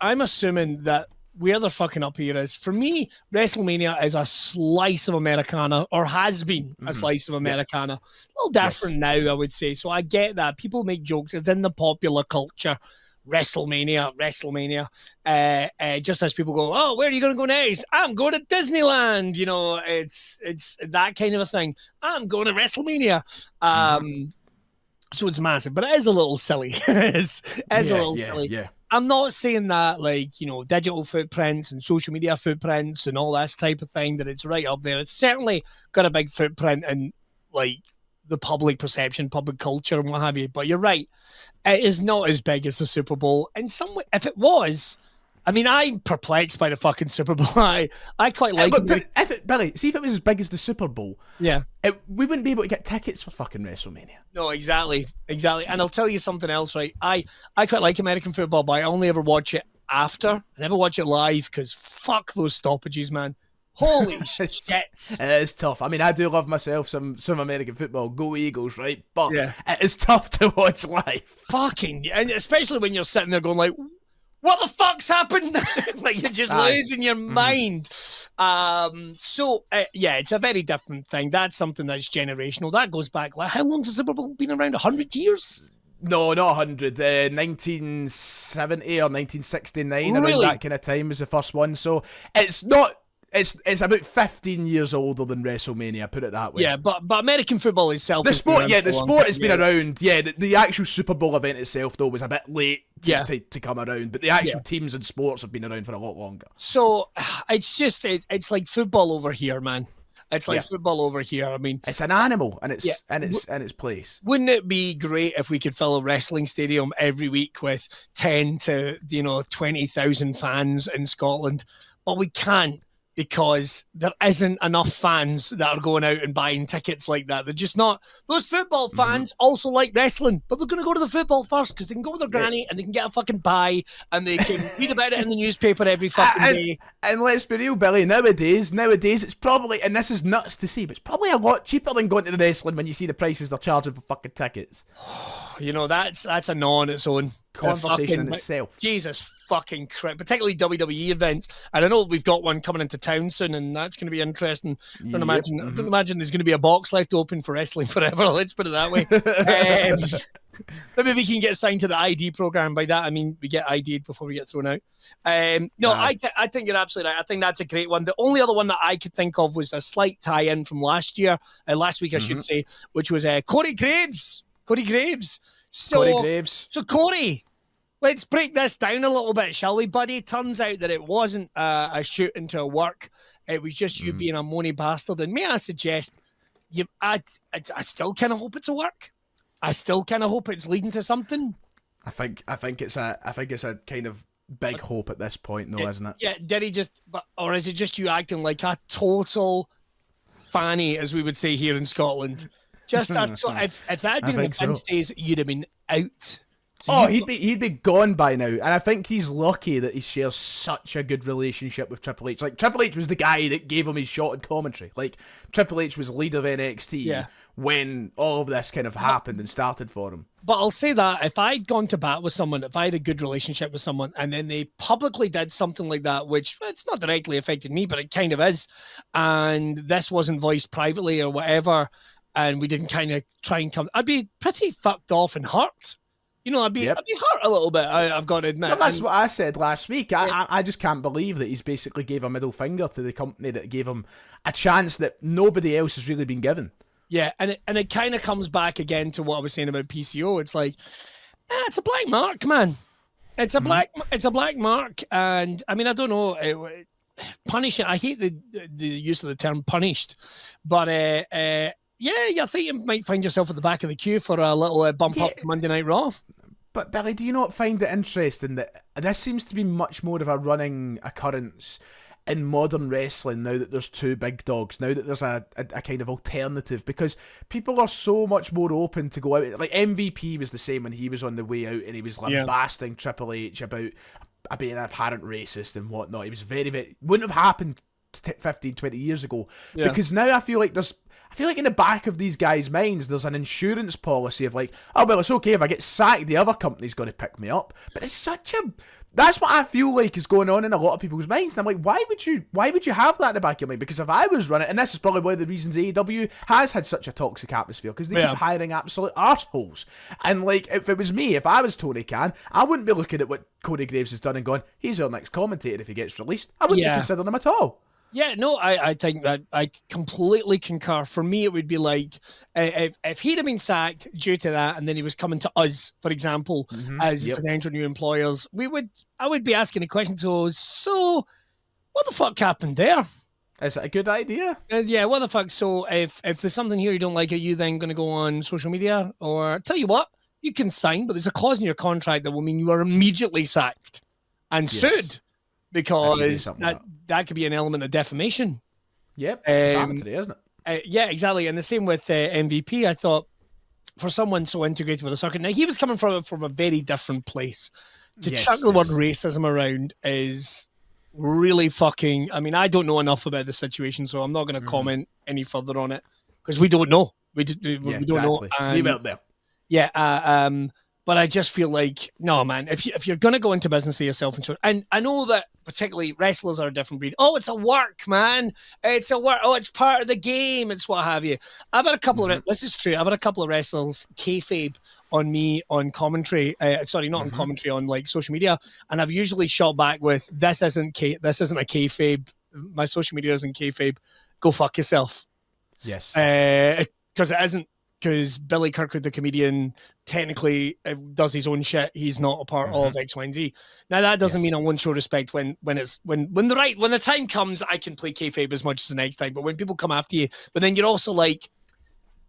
Speaker 2: I'm assuming that where they're fucking up here is, for me, WrestleMania is a slice of Americana, or has been a slice of Americana. A little different now, I would say. So I get that. People make jokes. It's in the popular culture. WrestleMania. Just as people go, oh, where are you going to go next? I'm going to Disneyland. You know, it's that kind of a thing. I'm going to WrestleMania. So it's massive, but it is a little silly. It's a little silly.
Speaker 1: Yeah.
Speaker 2: I'm not saying that, like, you know, digital footprints and social media footprints and all this type of thing, that it's right up there. It's certainly got a big footprint in, like, the public perception, public culture, and what have you. But you're right. It is not as big as the Super Bowl. In some way, if it was, I mean, I'm perplexed by the fucking Super Bowl. I quite like it.
Speaker 1: But Billy, see if it was as big as the Super Bowl.
Speaker 2: Yeah.
Speaker 1: We wouldn't be able to get tickets for fucking WrestleMania.
Speaker 2: No, exactly. And I'll tell you something else, right? I quite like American football, but I only ever watch it after. I never watch it live because fuck those stoppages, man. Holy shit.
Speaker 1: It is tough. I mean, I do love myself some American football. Go Eagles, right? But it is tough to watch live.
Speaker 2: Fucking, and especially when you're sitting there going like, what the fuck's happened? Like, you're just losing your mind. So it's a very different thing. That's something that's generational. That goes back, like, how long's the Super Bowl been around? 100 years?
Speaker 1: No, not 100. 1970 or 1969,
Speaker 2: really?
Speaker 1: Around that kind of time was the first one. So it's not. It's about 15 years older than WrestleMania, put it that way.
Speaker 2: Yeah, but American football itself.
Speaker 1: The sport has been around. Yeah, the actual Super Bowl event itself, though, was a bit late to come around. But the actual teams and sports have been around for a lot longer.
Speaker 2: So it's just it's like football over here, man. It's like football over here. I mean,
Speaker 1: it's an animal, and it's in its place.
Speaker 2: Wouldn't it be great if we could fill a wrestling stadium every week with 10 to 20,000 fans in Scotland? But we can't, because there isn't enough fans that are going out and buying tickets like that. They're just not. Those football fans also like wrestling, but they're going to go to the football first because they can go with their granny and they can get a fucking pie and they can read about it in the newspaper every fucking day.
Speaker 1: And let's be real, Billy, nowadays it's probably, and this is nuts to see, but it's probably a lot cheaper than going to the wrestling when you see the prices they're charging for fucking tickets.
Speaker 2: You know, that's a gnaw on its own.
Speaker 1: Conversation in itself.
Speaker 2: Jesus fucking Christ. Particularly WWE events. And I know we've got one coming into town soon, and that's going to be interesting. I don't imagine there's going to be a box left open for wrestling forever. Let's put it that way. Maybe we can get signed to the ID program. By that, I mean we get ID'd before we get thrown out. I think you're absolutely right. I think that's a great one. The only other one that I could think of was a slight tie-in from last week, I should say, which was Corey Graves. Corey Graves. So Corey, let's break this down a little bit, shall we, buddy? Turns out that it wasn't a shoot into a work. It was just you being a moany bastard. And may I suggest, I still kind of hope it's a work. I still kind of hope it's leading to something. I think it's a kind of big hope at this point, though, isn't it? Yeah. Did he just, or is it just you acting like a total fanny, as we would say here in Scotland? Just that. So if that had been in the Vince days, you'd have been out. So he'd be gone by now, and I think he's lucky that he shares such a good relationship with Triple H. Like, Triple H was the guy that gave him his shot in commentary. Like, Triple H was leader of NXT when all of this kind of happened and started for him. But I'll say that if I'd gone to bat with someone, if I had a good relationship with someone, and then they publicly did something like that, which it's not directly affected me, but it kind of is, and this wasn't voiced privately or whatever, and we didn't kind of try and come, I'd be pretty fucked off and hurt. You know, I'd be hurt a little bit, I've got to admit. Well, that's what I said last week. I just can't believe that he's basically gave a middle finger to the company that gave him a chance that nobody else has really been given. Yeah, and it kind of comes back again to what I was saying about PCO. It's like, it's a black mark, man. It's a black mark, and I mean, I don't know, punishing. I hate the use of the term punished, but I think you might find yourself at the back of the queue for a little bump up to Monday Night Raw. But Billy, do you not find it interesting that this seems to be much more of a running occurrence in modern wrestling now that there's two big dogs, now that there's a kind of alternative, because people are so much more open to go out. Like, MVP was the same when he was on the way out and he was lambasting Triple H about being an apparent racist and whatnot. He was very, very... wouldn't have happened 15, 20 years ago, because now I feel like there's
Speaker 1: I feel like in the back of these guys' minds, there's an insurance policy of like, oh, well, it's okay if I get sacked, the other company's going to pick me up. But it's such a... That's what I feel like is going on in a lot of people's minds. And I'm like, why would you have that in the back of your mind? Because if I was running, and this is probably one of the reasons AEW has had such a toxic atmosphere, because they keep hiring absolute arseholes. And like, if it was me, if I was Tony Khan, I wouldn't be looking at what Corey Graves has done and going, he's our next commentator if he gets released. I wouldn't be considering him at all.
Speaker 2: Yeah, no, I think that I completely concur. For me, it would be like if he'd have been sacked due to that, and then he was coming to us, for example, as potential new employers, I would be asking a question. So what the fuck happened there?
Speaker 1: Is it a good idea?
Speaker 2: Yeah, what the fuck? So if there's something here you don't like, are you then going to go on social media? Or tell you what, you can sign, but there's a clause in your contract that will mean you are immediately sacked and sued. Because that could be an element of defamation.
Speaker 1: Yep, defamatory, isn't
Speaker 2: it? Yeah, exactly. And the same with MVP. I thought for someone so integrated with the circuit, now he was coming from a very different place. To chuck the word racism around is really fucking... I mean, I don't know enough about the situation, so I'm not going to comment any further on it because we don't know. We don't know.
Speaker 1: We weren't there.
Speaker 2: Yeah, but I just feel like, no, man, if you're going to go into business, you're self-insured. And I know that particularly wrestlers are a different breed. Oh, it's a work, man. It's a work. Oh, it's part of the game. It's what have you. I've had a couple of, this is true, I've had a couple of wrestlers kayfabe on me on commentary. Sorry, not on commentary, on like social media. And I've usually shot back with, this isn't a kayfabe. My social media isn't kayfabe. Go fuck yourself.
Speaker 1: Yes.
Speaker 2: Because it isn't. Because Billy Kirkwood, the comedian, technically does his own shit. He's not a part of X, Y, and Z. Now that doesn't mean I won't show respect when the time comes. I can play kayfabe as much as the next time. But when people come after you, but then you're also like,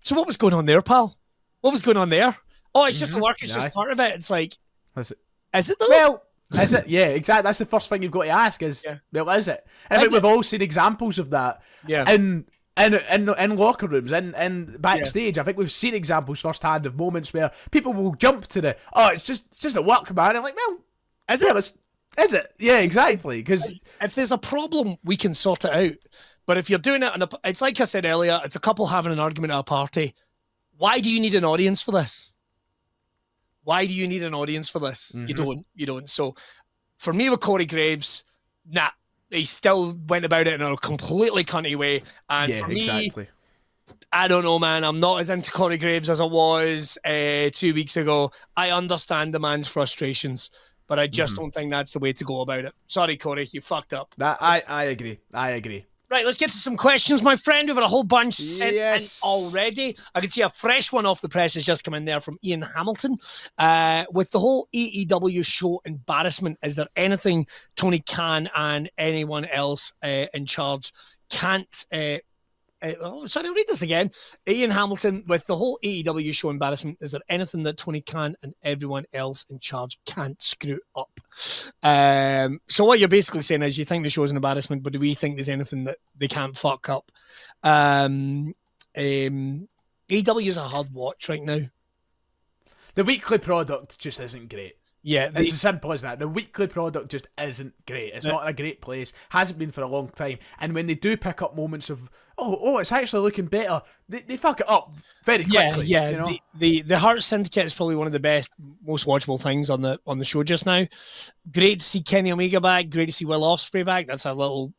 Speaker 2: so what was going on there, pal? What was going on there? Oh, it's just a work. It's just part of it. It's like, is it though?
Speaker 1: Well, is it? Yeah, exactly. That's the first thing you've got to ask is, well, is it? And I think we've all seen examples of that.
Speaker 2: Yeah.
Speaker 1: In locker rooms, and backstage, I think we've seen examples firsthand of moments where people will jump to it's just a work, man. I'm like, well, is it? Yeah, exactly. Because
Speaker 2: if there's a problem, we can sort it out. But if you're doing it, it's like I said earlier, it's a couple having an argument at a party. Why do you need an audience for this? Why do you need an audience for this? You don't. So for me with Corey Graves, nah. He still went about it in a completely cunty way. And for me, I don't know, man. I'm not as into Corey Graves as I was 2 weeks ago. I understand the man's frustrations, but I just don't think that's the way to go about it. Sorry, Corey, you fucked up.
Speaker 1: I agree.
Speaker 2: Right, let's get to some questions, my friend. We've got a whole bunch sent in already. I can see a fresh one off the press has just come in there from Ian Hamilton. With the whole AEW show embarrassment, is there anything Tony Khan and anyone else in charge can't... I'll read this again. Ian Hamilton, with the whole AEW show embarrassment, is there anything that Tony Khan and everyone else in charge can't screw up? So what you're basically saying is you think the show is an embarrassment, but do we think there's anything that they can't fuck up? AEW is a hard watch right now.
Speaker 1: The weekly product just isn't great.
Speaker 2: Yeah,
Speaker 1: it's as simple as that. The weekly product just isn't great. It's not in a great place. Hasn't been for a long time. And when they do pick up moments of, it's actually looking better, they fuck it up very quickly.
Speaker 2: Yeah.
Speaker 1: You know?
Speaker 2: The Heart Syndicate is probably one of the best, most watchable things on the show just now. Great to see Kenny Omega back. Great to see Will Ospreay back. That's a little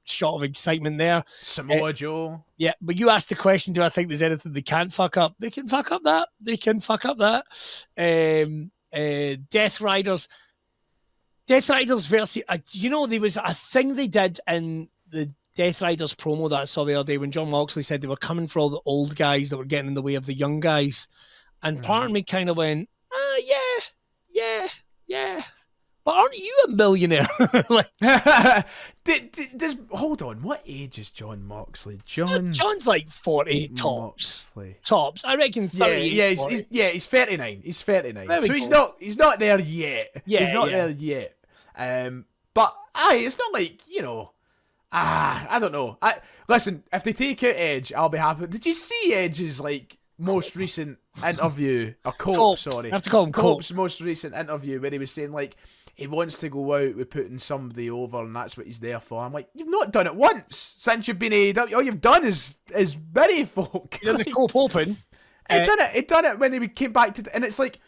Speaker 2: shot of excitement there.
Speaker 1: Samoa Joe.
Speaker 2: Yeah, but you asked the question, do I think there's anything they can't fuck up? They can fuck up that. Death Riders versus there was a thing they did in the Death Riders promo that I saw the other day when John Moxley said they were coming for all the old guys that were getting in the way of the young guys, and part of me kind of went, yeah, but aren't you a millionaire? Like,
Speaker 1: hold on, what age is John Moxley? John's
Speaker 2: like 40 tops. Tops, I reckon 30.
Speaker 1: He's 39. He's 39. So he's not there yet.
Speaker 2: Yeah,
Speaker 1: he's not there yet. But it's not like, I don't know. Listen, if they take out Edge, I'll be happy. Did you see Edge's most recent interview? Or Cope, sorry.
Speaker 2: I have to call him
Speaker 1: Cope's most recent interview where he was saying he wants to go out with putting somebody over, and that's what he's there for. I'm like, you've not done it once since you've been AEW. All you've done is bury folk.
Speaker 2: You're in the Cope Open.
Speaker 1: He done it when he came back to, and it's like,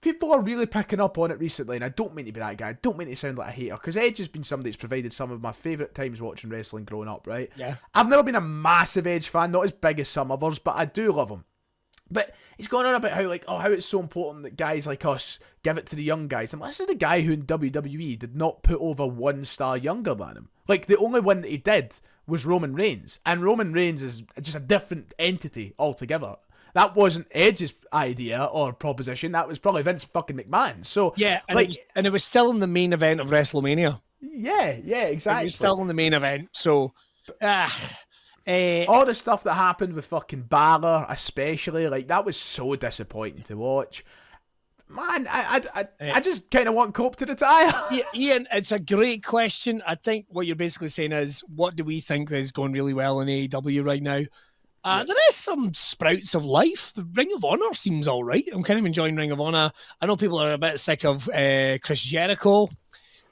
Speaker 1: people are really picking up on it recently, and I don't mean to be that guy. I don't mean to sound like a hater, because Edge has been somebody that's provided some of my favourite times watching wrestling growing up, right?
Speaker 2: Yeah.
Speaker 1: I've never been a massive Edge fan, not as big as some others, but I do love him. But he's going on about how it's so important that guys like us give it to the young guys. And this is the guy who in WWE did not put over 1 star younger than him. Like, the only one that he did was Roman Reigns. And Roman Reigns is just a different entity altogether. That wasn't Edge's idea or proposition. That was probably Vince fucking McMahon. So
Speaker 2: yeah, and it was still in the main event of WrestleMania.
Speaker 1: Yeah, exactly.
Speaker 2: It was still in the main event. So,
Speaker 1: all the stuff that happened with fucking Balor, especially, like, that was so disappointing to watch. Man, I just kind of want Cope to retire.
Speaker 2: Yeah, Ian, it's a great question. I think what you're basically saying is, what do we think is going really well in AEW right now? There is some sprouts of life. The Ring of Honor seems all right. I'm kind of enjoying Ring of Honor. I know people are a bit sick of Chris Jericho.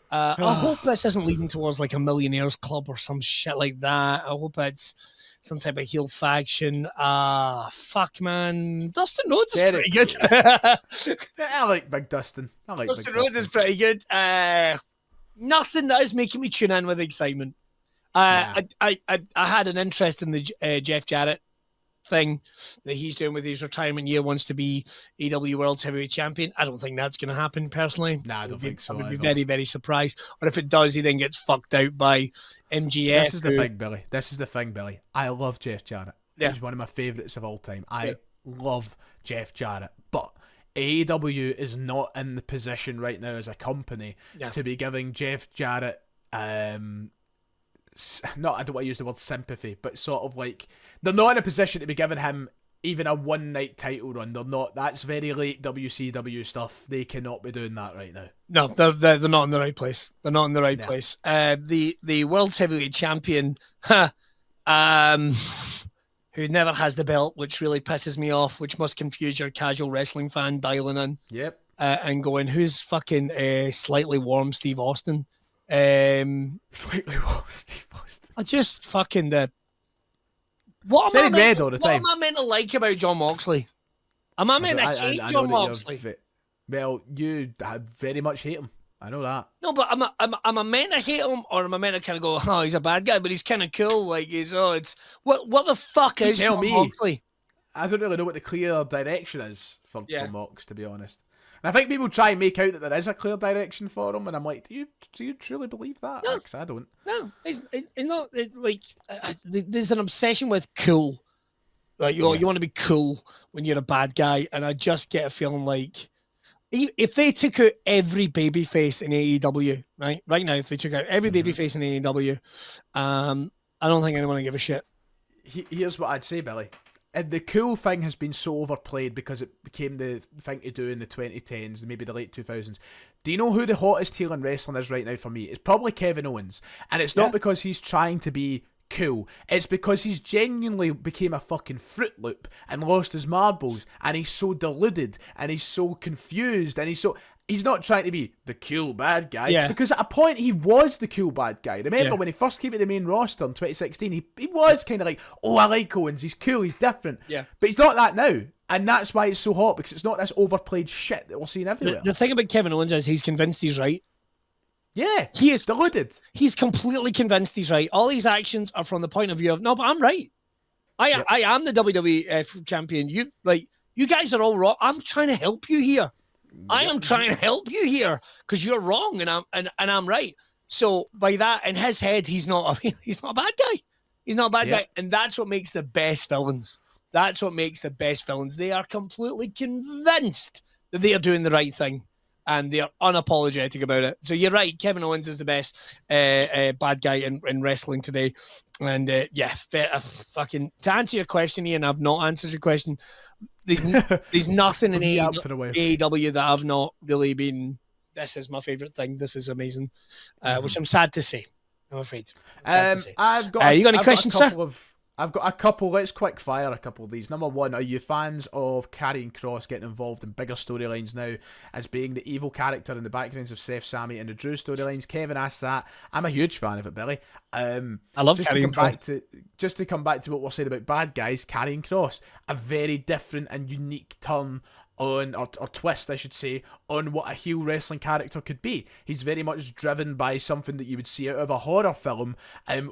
Speaker 2: I hope this isn't leading towards like a Millionaires Club or some shit like that. I hope it's some type of heel faction. Fuck, man. Dustin Rhodes is pretty good.
Speaker 1: I like Big Dustin.
Speaker 2: Dustin Rhodes is pretty good. Nothing that is making me tune in with excitement. I had an interest in the Jeff Jarrett thing that he's doing with his retirement year, wants to be AEW World Heavyweight Champion. I don't think that's going to happen personally.
Speaker 1: Nah, I don't think so.
Speaker 2: I would be very, very surprised. Or if it does, he then gets fucked out by MGF.
Speaker 1: This is the thing, Billy. I love Jeff Jarrett. Yeah. He's one of my favourites of all time. I love Jeff Jarrett. But AEW is not in the position right now as a company to be giving Jeff Jarrett I don't want to use the word sympathy, but sort of like, they're not in a position to be giving him even a one-night title run. They're not. That's very late WCW stuff. They cannot be doing that right now.
Speaker 2: No, they're not in the right place. They're not in the right place. The World Heavyweight Champion, who never has the belt, which really pisses me off, which must confuse your casual wrestling fan dialing in.
Speaker 1: Yep.
Speaker 2: And going, who's fucking slightly warm Steve Austin?
Speaker 1: Slightly warm Steve Austin.
Speaker 2: I just fucking what am I meant to like about Jon Moxley? Am I meant to hate Jon Moxley?
Speaker 1: Well, you very much hate him. I know that.
Speaker 2: No, but am I meant to hate him, or am I meant to kind of go, oh, he's a bad guy, but he's kind of cool? Like, it's what the fuck is Jon Moxley?
Speaker 1: I don't really know what the clear direction is for Mox, to be honest. And I think people try and make out that there is a clear direction for him, and I'm like, do you truly believe that?
Speaker 2: No.
Speaker 1: Because I don't.
Speaker 2: No, it's not like there's an obsession with cool. Like you want to be cool when you're a bad guy, and I just get a feeling like if they took out every babyface in AEW right now, if they took out every babyface in AEW, I don't think anyone would give a shit.
Speaker 1: Here's what I'd say, Billy. And the cool thing has been so overplayed because it became the thing to do in the 2010s and maybe the late 2000s. Do you know who the hottest heel in wrestling is right now for me? It's probably Kevin Owens. And it's not because he's trying to be cool. It's because he's genuinely became a fucking Fruit Loop and lost his marbles. And he's so deluded and he's so confused and he's not trying to be the cool bad guy. Yeah. Because at a point, he was the cool bad guy. Remember when he first came to the main roster in 2016, he was kind of like, oh, I like Owens. He's cool. He's different. Yeah. But he's not that now. And that's why it's so hot, because it's not this overplayed shit that we're seeing everywhere.
Speaker 2: The thing about Kevin Owens is he's convinced he's right.
Speaker 1: Yeah. He is deluded.
Speaker 2: He's completely convinced he's right. All these actions are from the point of view of, no, but I'm right. I am the WWE champion. You guys are all wrong. I'm trying to help you here. I am trying to help you here because you're wrong and I'm right. So by that, in his head, he's not a bad guy. He's not a bad guy, and that's what makes the best villains. That's what makes the best villains. They are completely convinced that they are doing the right thing, and they are unapologetic about it. So you're right. Kevin Owens is the best bad guy in wrestling today, and fucking to answer your question, Ian, I've not answered your question. There's nothing in AEW that I've not really been, this is my favourite thing, this is amazing, which I'm sad to say. I'm afraid.
Speaker 1: I've got
Speaker 2: you got any questions, sir?
Speaker 1: I've got a couple. Let's quick fire a couple of these. Number one, are you fans of Karrion Kross getting involved in bigger storylines now as being the evil character in the backgrounds of Seth, Sammy, and the Drew storylines? Kevin asks that. I'm a huge fan of it, Billy.
Speaker 2: I love Karrion Kross.
Speaker 1: Just to come back to what we're saying about bad guys, Karrion Kross, a very different and unique turn on, or twist, I should say, on what a heel wrestling character could be. He's very much driven by something that you would see out of a horror film,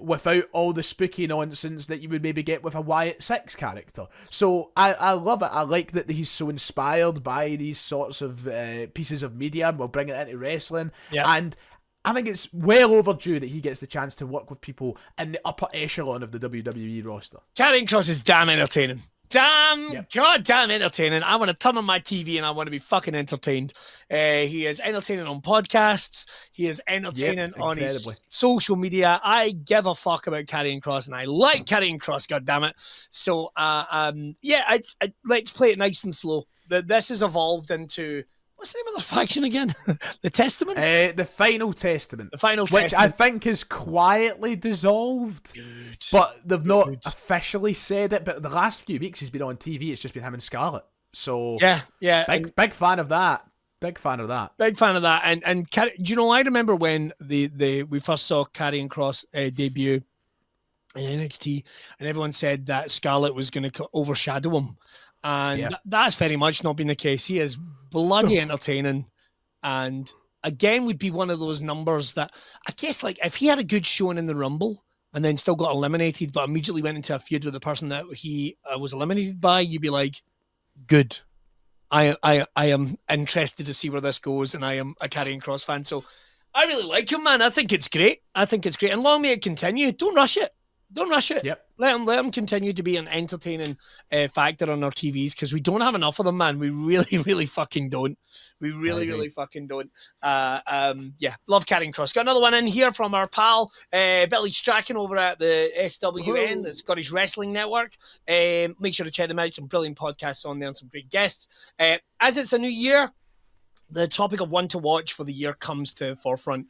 Speaker 1: without all the spooky nonsense that you would maybe get with a Wyatt Six character. So I love it. I like that he's so inspired by these sorts of pieces of media. We'll bring it into wrestling.
Speaker 2: Yep.
Speaker 1: And I think it's well overdue that he gets the chance to work with people in the upper echelon of the WWE roster.
Speaker 2: Karrion Kross is damn entertaining. Goddamn entertaining. I want to turn on my TV and I want to be fucking entertained. He is entertaining on podcasts. He is entertaining on his social media. I give a fuck about Karrion Kross and I like Karrion Kross, goddammit. So, let's play it nice and slow. This has evolved into... What's the name of the faction again? The Testament?
Speaker 1: The Final Testament.
Speaker 2: The Final
Speaker 1: Which
Speaker 2: Testament.
Speaker 1: I think is quietly dissolved.
Speaker 2: Good.
Speaker 1: But they've not officially said it. But the last few weeks he's been on TV, it's just been him and Scarlett. So
Speaker 2: yeah.
Speaker 1: Big fan of that. Big fan of that.
Speaker 2: Big fan of that. And do you know, I remember when we first saw Karrion Kross debut in NXT, and everyone said that Scarlett was going to overshadow him. And that's very much not been the case. He is bloody entertaining, and again would be one of those numbers that I guess, like, if he had a good showing in the Rumble and then still got eliminated but immediately went into a feud with the person that he was eliminated by, you'd be like, good. I am interested to see where this goes, and I am a Karrion Kross fan, so I really like him, man. I think it's great. And long may it continue. Don't rush it. Yep. Let him continue to be an entertaining factor on our TVs, because we don't have enough of them, man. We really, really fucking don't. We really fucking don't. Love Karrion Kross. Got another one in here from our pal Billy Strachan over at the SWN, the Scottish Wrestling Network. Make sure to check them out. Some brilliant podcasts on there and some great guests. As it's a new year, the topic of one to watch for the year comes to the forefront.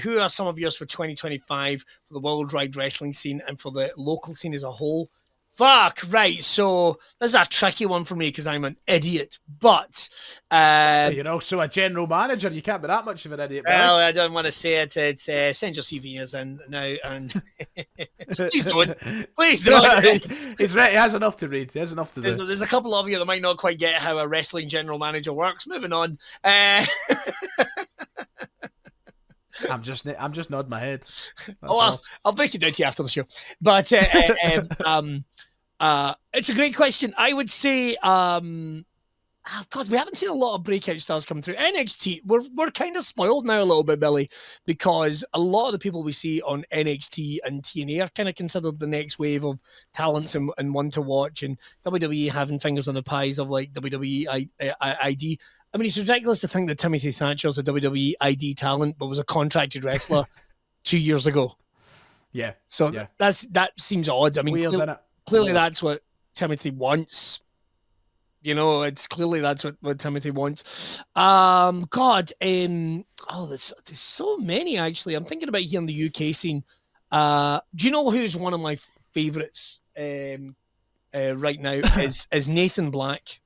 Speaker 2: Who are some of yours for 2025 for the worldwide wrestling scene and for the local scene as a whole? Fuck, right. So this is a tricky one for me because I'm an idiot. But
Speaker 1: you're also a general manager. You can't be that much of an idiot.
Speaker 2: Well, I don't want to say it. It's send your CVs in now, and please don't. Please don't.
Speaker 1: He's right. He has enough to read. He has enough to do.
Speaker 2: There's a couple of you that might not quite get how a wrestling general manager works. Moving on.
Speaker 1: I'm just nodding my head.
Speaker 2: I'll break it down to you after the show. But it's a great question. I would say, God, we haven't seen a lot of breakout stars come through. NXT, we're kind of spoiled now a little bit, Billy, because a lot of the people we see on NXT and TNA are kind of considered the next wave of talents and one to watch, and WWE having fingers on the pies of like WWE ID. I mean, it's ridiculous to think that Timothy Thatcher's a WWE ID talent, but was a contracted wrestler 2 years ago.
Speaker 1: Yeah.
Speaker 2: So that seems odd. I mean, clearly that's what Timothy wants. You know, it's clearly that's what Timothy wants. There's so many, actually. I'm thinking about here in the UK scene. Do you know who's one of my favourites right now is Nathan Black.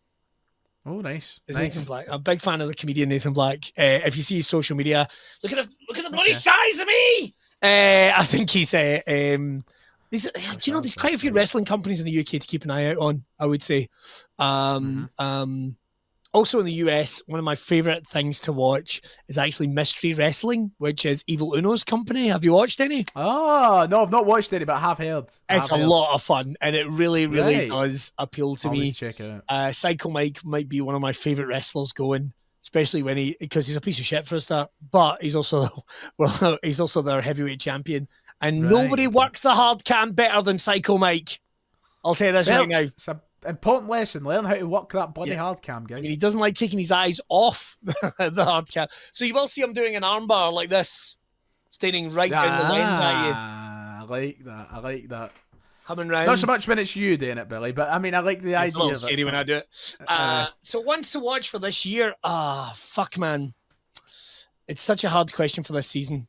Speaker 1: Oh, nice.
Speaker 2: Nathan Black. I'm a big fan of the comedian Nathan Black. If you see his social media, look at the bloody size of me. I think he's do you know there's quite a few wrestling companies in the UK to keep an eye out on, I would say. Also in the US, one of my favourite things to watch is actually Mystery Wrestling, which is Evil Uno's company. Have you watched any?
Speaker 1: Oh, no, I've not watched any, but I have heard.
Speaker 2: It's a lot of fun, and it really, really does appeal to me.
Speaker 1: Check it out.
Speaker 2: Psycho Mike might be one of my favourite wrestlers going, especially because he's a piece of shit for a start, but he's also their heavyweight champion, and nobody works the hard cam better than Psycho Mike. I'll tell you this right now.
Speaker 1: It's an important lesson. Learn how to work that bloody hard cam, guys.
Speaker 2: I mean, he doesn't like taking his eyes off the hard cam. So you will see him doing an armbar like this, staring right down the lens at you.
Speaker 1: I like that.
Speaker 2: Coming round.
Speaker 1: Not so much when it's you doing it, Billy, but I mean, I like the idea.
Speaker 2: It's a little scary when I do it. So ones to watch for this year. Fuck, man. It's such a hard question for this season.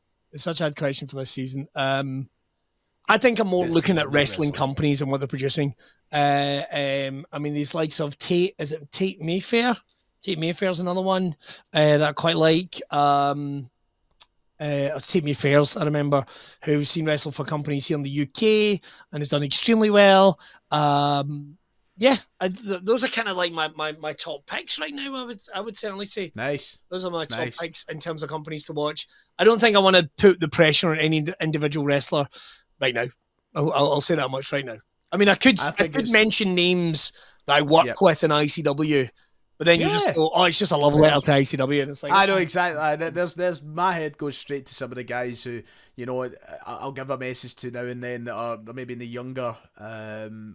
Speaker 2: I think I'm more
Speaker 1: This
Speaker 2: looking
Speaker 1: is
Speaker 2: at
Speaker 1: not
Speaker 2: wrestling companies and what they're producing. I mean, these likes of Tate, is it Tate Mayfair? Tate Mayfair's another one that I quite like. Tate Mayfair's, I remember, who's seen wrestle for companies here in the UK and has done extremely well. Those are kind of like my top picks right now. I would certainly say
Speaker 1: Nice.
Speaker 2: Those are my top picks in terms of companies to watch. I don't think I want to put the pressure on any individual wrestler right now. I'll say that much right now. I mean, I could mention names that I work with in ICW, but then you just go, oh, it's just a love letter to ICW, and it's like,
Speaker 1: I know exactly. There's my head goes straight to some of the guys who, you know, I'll give a message to now and then that are maybe in the younger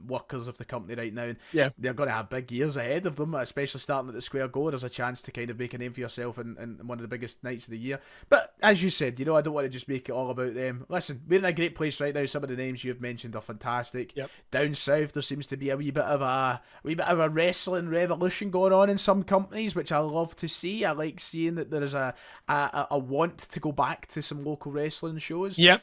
Speaker 1: workers of the company right now. And they're going to have big years ahead of them, especially starting at the Square Go. There's a chance to kind of make a name for yourself in one of the biggest nights of the year. But as you said, you know, I don't want to just make it all about them. Listen, we're in a great place right now. Some of the names you've mentioned are fantastic. Down south, there seems to be a wee bit of a wrestling revolution going on in some companies, which I love to see. I like seeing that there is a want to go back to some local wrestling shows.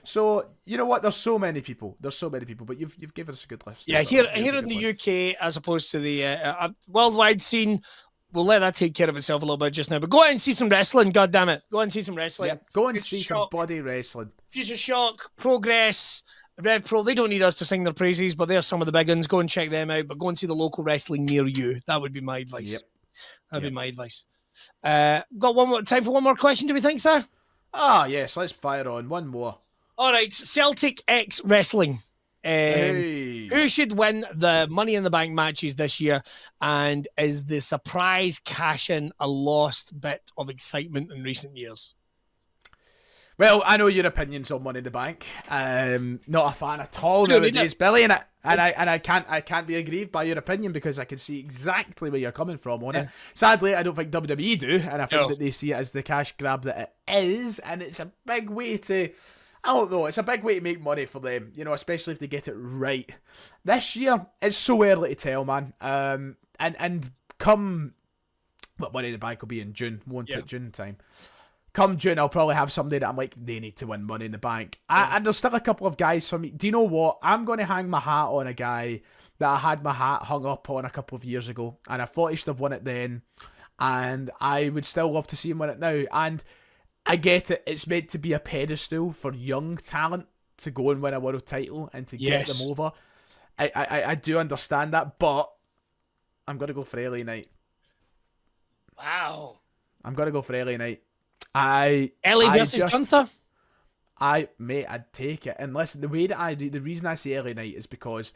Speaker 1: So you know what? There's so many people, but you've given us a good list.
Speaker 2: Yeah, here in the UK, as opposed to the worldwide scene, we'll let that take care of itself a little bit just now. But go out and see some wrestling. God damn it, go out and see some wrestling.
Speaker 1: Go and see some body wrestling. Future
Speaker 2: Shock, Progress, Rev Pro. They don't need us to sing their praises, but they're some of the big ones. Go and check them out. But go and see the local wrestling near you. That would be my advice. That'd be my advice. Got one more time for one more question, do we think, sir?
Speaker 1: Yes, let's fire on. One more.
Speaker 2: All right, Celtic X Wrestling. Who should win the Money in the Bank matches this year? And is the surprise cash-in a lost bit of excitement in recent years?
Speaker 1: Well, I know your opinions on Money in the Bank. Not a fan at all nowadays, Billy, and I can't be aggrieved by your opinion because I can see exactly where you're coming from on it. Sadly, I don't think WWE do, and I think that they see it as the cash grab that it is, and it's a big way to. I don't know, it's a big way to make money for them, you know, especially if they get it right. This year, it's so early to tell, man. And come, Money in the Bank will be in June, won't it? June time. Come June, I'll probably have somebody that I'm like, they need to win Money in the Bank. And there's still a couple of guys for me. Do you know what? I'm going to hang my hat on a guy that I had my hat hung up on a couple of years ago. And I thought he should have won it then. And I would still love to see him win it now. And I get it. It's meant to be a pedestal for young talent to go and win a world title and to get them over. I do understand that, but I'm going to go for LA Knight.
Speaker 2: Wow.
Speaker 1: I'm going to go for LA Knight.
Speaker 2: LA versus Gunther?
Speaker 1: Mate, I'd take it. And listen, the reason I say LA Knight is because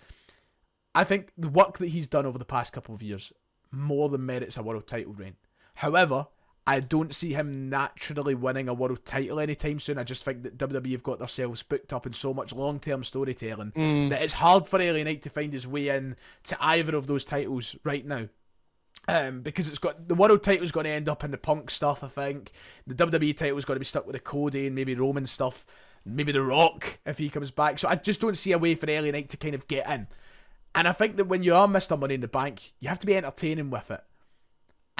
Speaker 1: I think the work that he's done over the past couple of years more than merits a world title reign. However, I don't see him naturally winning a world title anytime soon. I just think that WWE have got themselves booked up in so much long-term storytelling that it's hard for LA Knight to find his way in to either of those titles right now. Because it's got the world title's going to end up in the Punk stuff, I think. The WWE title's going to be stuck with the Cody and maybe Roman stuff, maybe The Rock if he comes back. So I just don't see a way for LA Knight to kind of get in. And I think that when you are Mr. Money in the Bank, you have to be entertaining with it.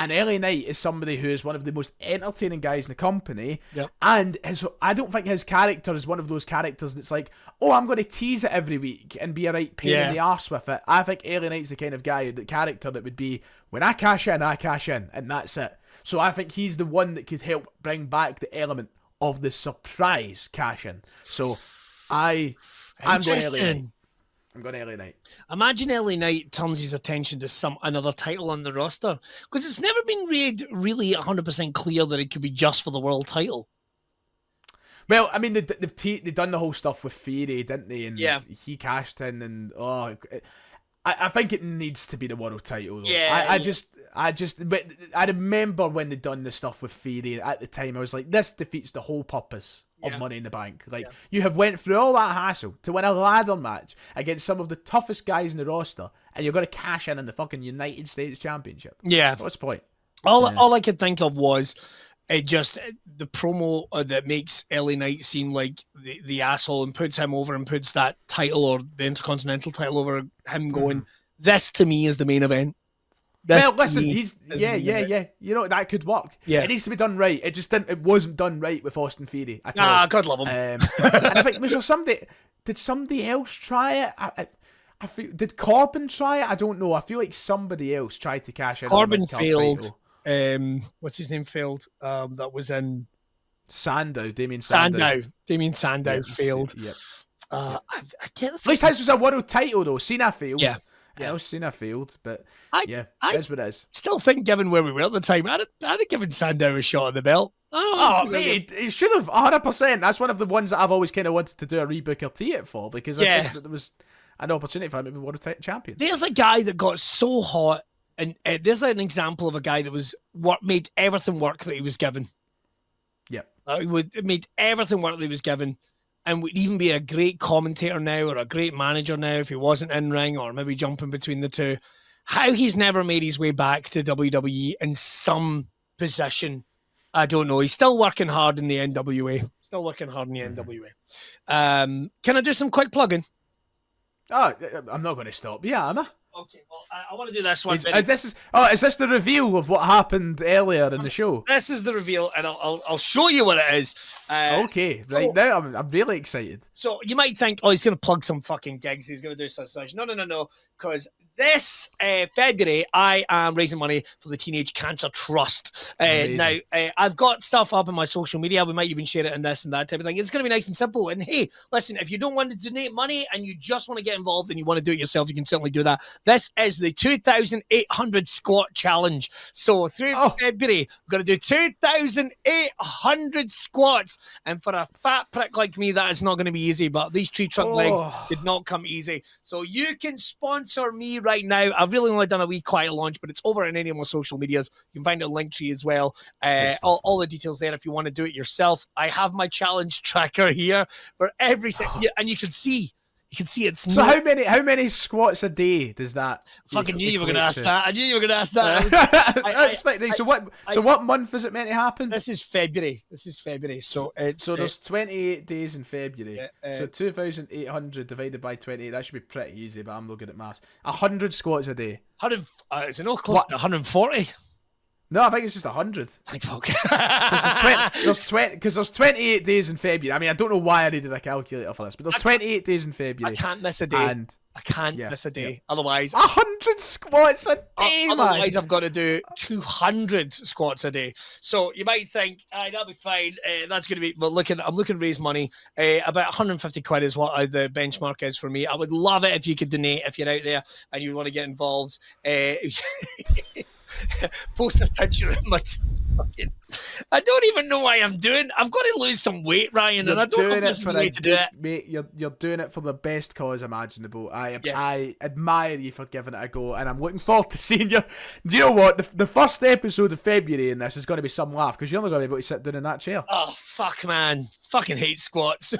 Speaker 1: And LA Knight is somebody who is one of the most entertaining guys in the company. And I don't think his character is one of those characters that's like, oh, I'm going to tease it every week and be a right pain in the arse with it. I think LA Knight's the kind of guy, the character that would be, when I cash in, and that's it. So I think he's the one that could help bring back the element of the surprise cash in. So I'm going LA Knight. I'm going to LA Knight.
Speaker 2: Imagine LA Knight turns his attention to another title on the roster, because it's never been really 100% clear that it could be just for the world title.
Speaker 1: Well, I mean, they've done the whole stuff with Theory, didn't they? And he cashed in, and I think it needs to be the world title. Though. But I remember when they done the stuff with Theory at the time. I was like, this defeats the whole purpose of Money in the Bank. Like, you have went through all that hassle to win a ladder match against some of the toughest guys in the roster, and you're going to cash in the fucking United States Championship. Yeah. What's the point?
Speaker 2: All I could think of was the promo that makes LA Knight seem like the asshole and puts him over and puts that title or the Intercontinental title over him going, this to me is the main event.
Speaker 1: Well, listen, yeah. You know, that could work.
Speaker 2: Yeah.
Speaker 1: It needs to be done right. It wasn't done right with Austin Theory at all.
Speaker 2: God love him.
Speaker 1: And I think, did somebody else try it? I feel, did Corbin try it? I don't know. I feel like somebody else tried to cash in.
Speaker 2: Corbin failed. What's his name failed? That was in
Speaker 1: Sandow. Damien Sandow.
Speaker 2: Damien Sandow failed.
Speaker 1: Yep.
Speaker 2: I get the
Speaker 1: at least his was a world title though. Cena failed.
Speaker 2: Yeah.
Speaker 1: I know Cena failed, but
Speaker 2: I
Speaker 1: that's what it is.
Speaker 2: Still think, given where we were at the time, I'd have given Sandow a shot at the belt.
Speaker 1: Mate, he should have 100%. That's one of the ones that I've always kind of wanted to do a Rebooker T-it for, because I think that there was an opportunity for him to be world champion.
Speaker 2: There's a guy that got so hot, and there's an example of a guy that was made everything work that he was given.
Speaker 1: Yep.
Speaker 2: It made everything work that he was given. And would even be a great commentator now or a great manager now if he wasn't in ring or maybe jumping between the two. How he's never made his way back to WWE in some position, I don't know. He's still working hard in the NWA. Can I do some quick plugging?
Speaker 1: Oh, I'm not going to stop. Yeah, am I?
Speaker 2: Okay, well, I want to do this one.
Speaker 1: Is this the reveal of what happened earlier in the show?
Speaker 2: This is the reveal, and I'll show you what it is.
Speaker 1: Okay, right now I'm really excited.
Speaker 2: So you might think, he's going to plug some fucking gigs. He's going to do such. No. Because this February, I am raising money for the Teenage Cancer Trust. Now, I've got stuff up on my social media. We might even share it in this and that type of thing. It's going to be nice and simple. And hey, listen, if you don't want to donate money and you just want to get involved and you want to do it yourself, you can certainly do that. This is the 2,800 squat challenge. So through February, we're going to do 2,800 squats. And for a fat prick like me, that is not going to be easy. But these tree trunk legs did not come easy. So you can sponsor me right now. I've really only done a wee quiet launch, but it's over on any of my social medias. You can find it on Linktree as well. All the details there if you want to do it yourself. I have my challenge tracker here for every and you can see it's
Speaker 1: so how many squats a day does that?
Speaker 2: Fucking knew you were going to ask that. I knew you were going to ask that.
Speaker 1: So what month is it meant to happen?
Speaker 2: This is February. So
Speaker 1: there's 28 days in February. So 2,800 divided by 28. That should be pretty easy. But I'm not good at maths. 100 squats a day.
Speaker 2: 100. Is it not close to 140?
Speaker 1: No, I think it's just 100.
Speaker 2: Thank fuck.
Speaker 1: Because there's 28 days in February. I mean, I don't know why I needed a calculator for this, but there's 28 days in February.
Speaker 2: I can't miss a day. I can't miss a day. Otherwise,
Speaker 1: 100 squats a day,
Speaker 2: Otherwise, I've got to do 200 squats a day. So you might think, that'll be fine. That's going to be. But I'm looking to raise money. About 150 quid is what the benchmark is for me. I would love it if you could donate if you're out there and you want to get involved. Post a picture of my fucking. I don't even know why I'm doing. I've got to lose some weight, Ryan, and I don't know if this is the way to do it.
Speaker 1: Mate, you're doing it for the best cause imaginable. I admire you for giving it a go, and I'm looking forward to seeing you. Do you know what? The first episode of February in this is going to be some laugh because you're only going to be able to sit down in that chair.
Speaker 2: Oh fuck, man! Fucking hate squats.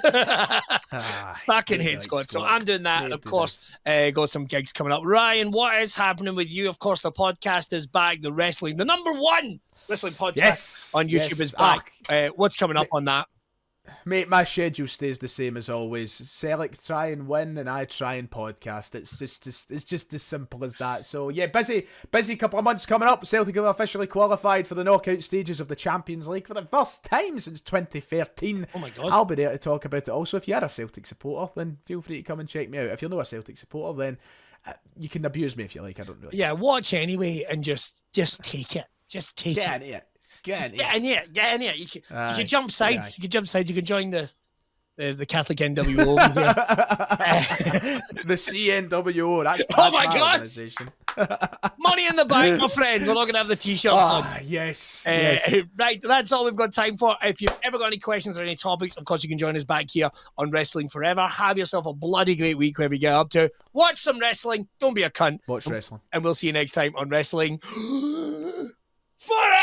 Speaker 2: Fucking hate squats. So I'm doing that, and of course, got some gigs coming up. Ryan, what is happening with you? Of course, the podcast is back. The wrestling, the number one wrestling podcast on YouTube is back. What's coming up on that?
Speaker 1: Mate, my schedule stays the same as always. Selleck try and win, and I try and podcast. It's just as simple as that. So yeah, busy couple of months coming up. Celtic have officially qualified for the knockout stages of the Champions League for the first time since 2013.
Speaker 2: Oh my god!
Speaker 1: I'll be there to talk about it. Also, if you are a Celtic supporter, then feel free to come and check me out. If you're not a Celtic supporter, then you can abuse me if you like. I don't really.
Speaker 2: Yeah, watch anyway and just take it. Just take it. Get in here. You can jump sides. You can jump sides. You can join the Catholic NWO over here.
Speaker 1: The CNWO. That's
Speaker 2: oh my god! Money in the bank, my friend. We're not going to have the t-shirts on.
Speaker 1: Yes.
Speaker 2: Right, that's all we've got time for. If you've ever got any questions or any topics, of course, you can join us back here on Wrestling Forever. Have yourself a bloody great week wherever you get up to. Watch some wrestling. Don't be a cunt.
Speaker 1: Watch wrestling.
Speaker 2: And we'll see you next time on Wrestling Forever.